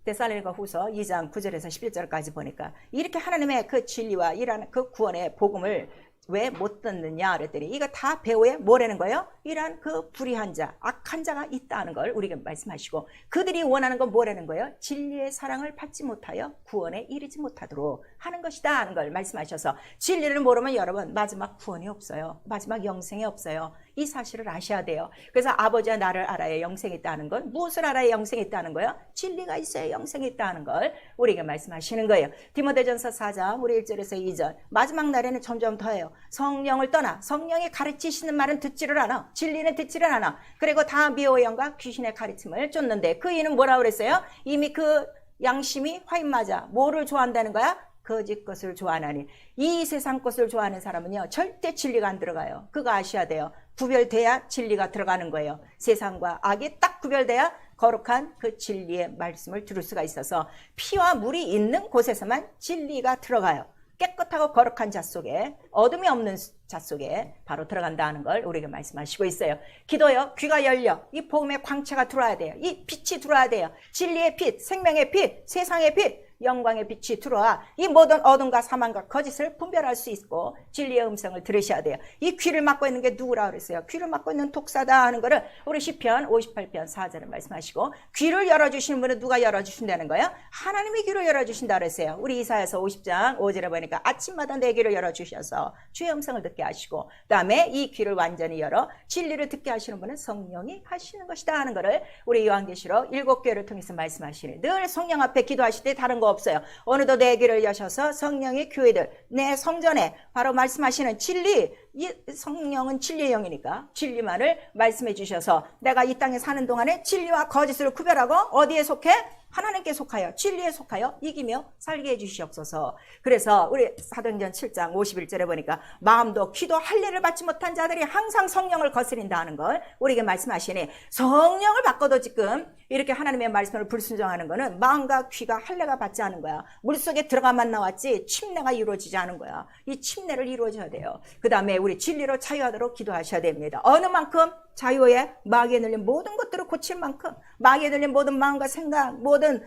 A: 데살로니가 후서 2장 9절에서 11절까지 보니까 이렇게 하나님의 그 진리와 이러한 그 구원의 복음을 왜 못 듣느냐 그랬더니 이거 다 배후에 뭐라는 거예요? 이러한 그 불의한 자, 악한 자가 있다는 걸 우리에게 말씀하시고, 그들이 원하는 건 뭐라는 거예요? 진리의 사랑을 받지 못하여 구원에 이르지 못하도록 하는 것이다 하는 걸 말씀하셔서, 진리를 모르면 여러분 마지막 구원이 없어요. 마지막 영생이 없어요. 이 사실을 아셔야 돼요. 그래서 아버지와 나를 알아야 영생이 있다는 건, 무엇을 알아야 영생이 있다는 거예요? 진리가 있어야 영생이 있다는 걸 우리에게 말씀하시는 거예요. 디모데전서 4장 우리 1절에서 2절, 마지막 날에는 점점 더해요. 성령을 떠나 성령이 가르치시는 말은 듣지를 않아. 진리는 듣지를 않아. 그리고 다 미호의 영과 귀신의 가르침을 쫓는데, 그 이는 뭐라고 그랬어요? 이미 그 양심이 화인 맞아. 뭐를 좋아한다는 거야? 거짓 것을 좋아하나니. 이 세상 것을 좋아하는 사람은요 절대 진리가 안 들어가요. 그거 아셔야 돼요. 구별돼야 진리가 들어가는 거예요. 세상과 악이 딱 구별돼야 거룩한 그 진리의 말씀을 들을 수가 있어서, 피와 물이 있는 곳에서만 진리가 들어가요. 깨끗하고 거룩한 자 속에, 어둠이 없는 자 속에 바로 들어간다는 걸 우리에게 말씀하시고 있어요. 기도요, 귀가 열려 이 복음의 광채가 들어와야 돼요. 이 빛이 들어와야 돼요. 진리의 빛, 생명의 빛, 세상의 빛, 영광의 빛이 들어와 이 모든 어둠과 사망과 거짓을 분별할 수 있고 진리의 음성을 들으셔야 돼요. 이 귀를 막고 있는 게 누구라 그랬어요? 귀를 막고 있는 독사다 하는 거를 우리 시편 58편 4절을 말씀하시고, 귀를 열어주시는 분은 누가 열어주신다는 거예요? 하나님이 귀를 열어주신다 그랬어요. 우리 이사야서 50장 5절에 보니까 아침마다 내 귀를 열어주셔서 주의 음성을 듣게 하시고, 그 다음에 이 귀를 완전히 열어 진리를 듣게 하시는 분은 성령이 하시는 것이다 하는 거를 우리 요한계시록 7교회를 통해서 말씀하시니, 늘 성령 앞에 기도하실 때 다른 거 없어요. 오늘도 내 귀를 여셔서 성령의 교회들, 내 성전에 바로 말씀하시는 진리, 이 성령은 진리의 영이니까 진리만을 말씀해 주셔서 내가 이 땅에 사는 동안에 진리와 거짓을 구별하고 어디에 속해? 하나님께 속하여 진리에 속하여 이기며 살게 해주시옵소서. 그래서 우리 사도행전 7장 51절에 보니까 마음도 귀도 할례를 받지 못한 자들이 항상 성령을 거스린다 하는 걸 우리에게 말씀하시니, 성령을 바꿔도 지금 이렇게 하나님의 말씀을 불순종하는 거는 마음과 귀가 할례가 받지 않은 거야. 물속에 들어가만 나왔지 침례가 이루어지지 않은 거야. 이 침례를 이루어져야 돼요. 그 다음에 우리 진리로 자유하도록 기도하셔야 됩니다. 어느 만큼? 자유에 마귀에 눌린 모든 것들을 고칠 만큼, 마귀에 눌린 모든 마음과 생각, 모든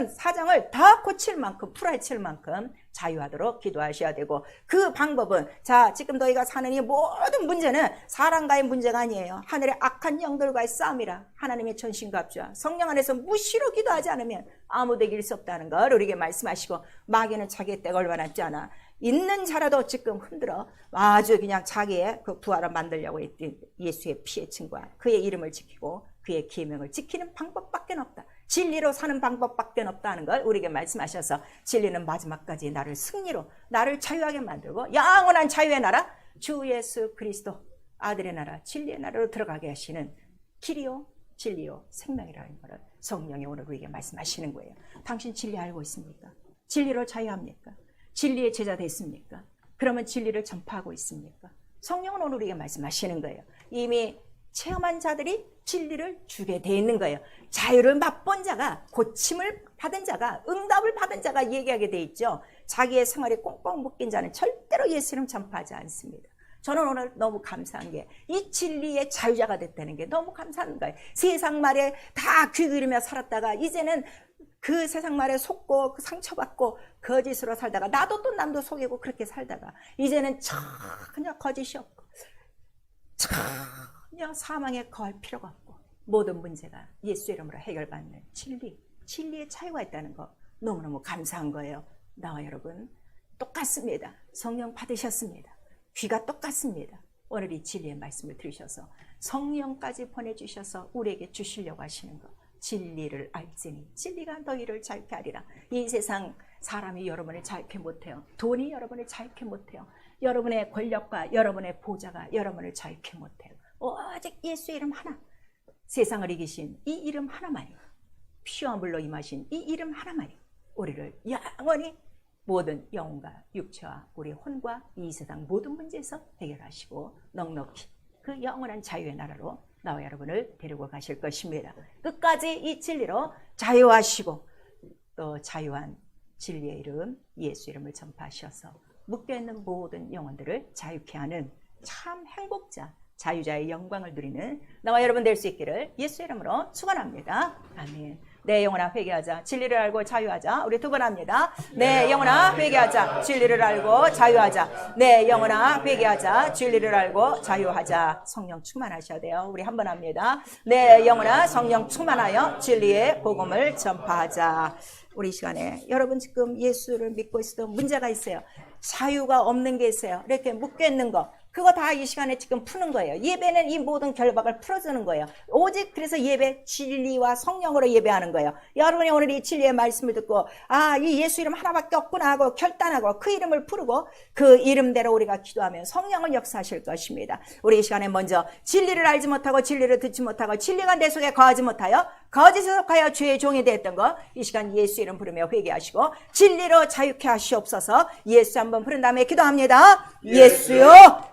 A: 사정을 다 고칠 만큼, 풀어헤칠 만큼 자유하도록 기도하셔야 되고, 그 방법은, 자, 지금 너희가 사는 이 모든 문제는 사람과의 문제가 아니에요. 하늘의 악한 영들과의 싸움이라. 하나님의 전신갑주와 성령 안에서 무시로 기도하지 않으면 아무도 이길 수 없다는 걸 우리에게 말씀하시고, 마귀는 자기의 떼가 얼마 남지 않아. 있는 자라도 지금 흔들어 아주 그냥 자기의 그 부활을 만들려고 했던 예수의 피의 친구와 그의 이름을 지키고 그의 계명을 지키는 방법밖에 없다. 진리로 사는 방법밖에 없다는 걸 우리에게 말씀하셔서 진리는 마지막까지 나를 승리로, 나를 자유하게 만들고 영원한 자유의 나라, 주 예수 그리스도 아들의 나라, 진리의 나라로 들어가게 하시는 길이요 진리요 생명이라는 것을 성령이 오늘 우리에게 말씀하시는 거예요. 당신 진리 알고 있습니까? 진리로 자유합니까? 진리의 제자 됐습니까? 그러면 진리를 전파하고 있습니까? 성령은 오늘 우리에게 말씀하시는 거예요. 이미 체험한 자들이 진리를 주게 돼 있는 거예요. 자유를 맛본 자가, 고침을 받은 자가, 응답을 받은 자가 얘기하게 돼 있죠. 자기의 생활에 꽁꽁 묶인 자는 절대로 예수 이름 전파하지 않습니다. 저는 오늘 너무 감사한 게 이 진리의 자유자가 됐다는 게 너무 감사한 거예요. 세상 말에 다 귀 기울이며 살았다가 이제는 그 세상 말에 속고 상처받고 거짓으로 살다가 나도 또 남도 속이고 그렇게 살다가 이제는 전혀 거짓이 없고 전혀 사망에 거할 필요가 없고 모든 문제가 예수 이름으로 해결받는 진리의 자유가 있다는 거 너무너무 감사한 거예요. 나와 여러분 똑같습니다. 성령 받으셨습니다. 귀가 똑같습니다. 오늘 이 진리의 말씀을 들으셔서 성령까지 보내주셔서 우리에게 주시려고 하시는 거, 진리를 알지니 진리가 너희를 자유케 하리라. 이 세상 사람이 여러분을 자유케 못해요. 돈이 여러분을 자유케 못해요. 여러분의 권력과 여러분의 보좌가 여러분을 자유케 못해요. 오직 예수의 이름 하나, 세상을 이기신 이 이름 하나만이, 피와 물로 임하신 이 이름 하나만이 우리를 영원히 모든 영혼과 육체와 우리 혼과 이 세상 모든 문제에서 해결하시고 넉넉히 그 영원한 자유의 나라로 나와 여러분을 데리고 가실 것입니다. 끝까지 이 진리로 자유하시고 또 자유한 진리의 이름 예수 이름을 전파하셔서 묶여있는 모든 영혼들을 자유케 하는 참 행복자, 자유자의 영광을 누리는 나와 여러분 될 수 있기를 예수 이름으로 축원합니다. 아멘. 내 영혼아 회개하자, 진리를 알고 자유하자. 우리 두 번 합니다. 내 영혼아 회개하자, 진리를 알고 자유하자. 내 영혼아 회개하자, 진리를 알고 자유하자. 성령 충만하셔야 돼요. 우리 한 번 합니다. 내 영혼아 성령 충만하여 진리의 복음을 전파하자. 우리 이 시간에 여러분 지금 예수를 믿고 있어도 문제가 있어요. 자유가 없는 게 있어요. 이렇게 묶여있는 거. 그거 다 이 시간에 지금 푸는 거예요. 예배는 이 모든 결박을 풀어주는 거예요. 오직 그래서 예배 진리와 성령으로 예배하는 거예요. 여러분이 오늘 이 진리의 말씀을 듣고 이 예수 이름 하나밖에 없구나 하고 결단하고 그 이름을 부르고 그 이름대로 우리가 기도하면 성령을 역사하실 것입니다. 우리 이 시간에 먼저 진리를 알지 못하고 진리를 듣지 못하고 진리가 내 속에 거하지 못하여 거짓에 속하여 죄의 종이 되었던 거 이 시간 예수 이름 부르며 회개하시고 진리로 자유케 하시옵소서. 예수 한번 부른 다음에 기도합니다. 예수요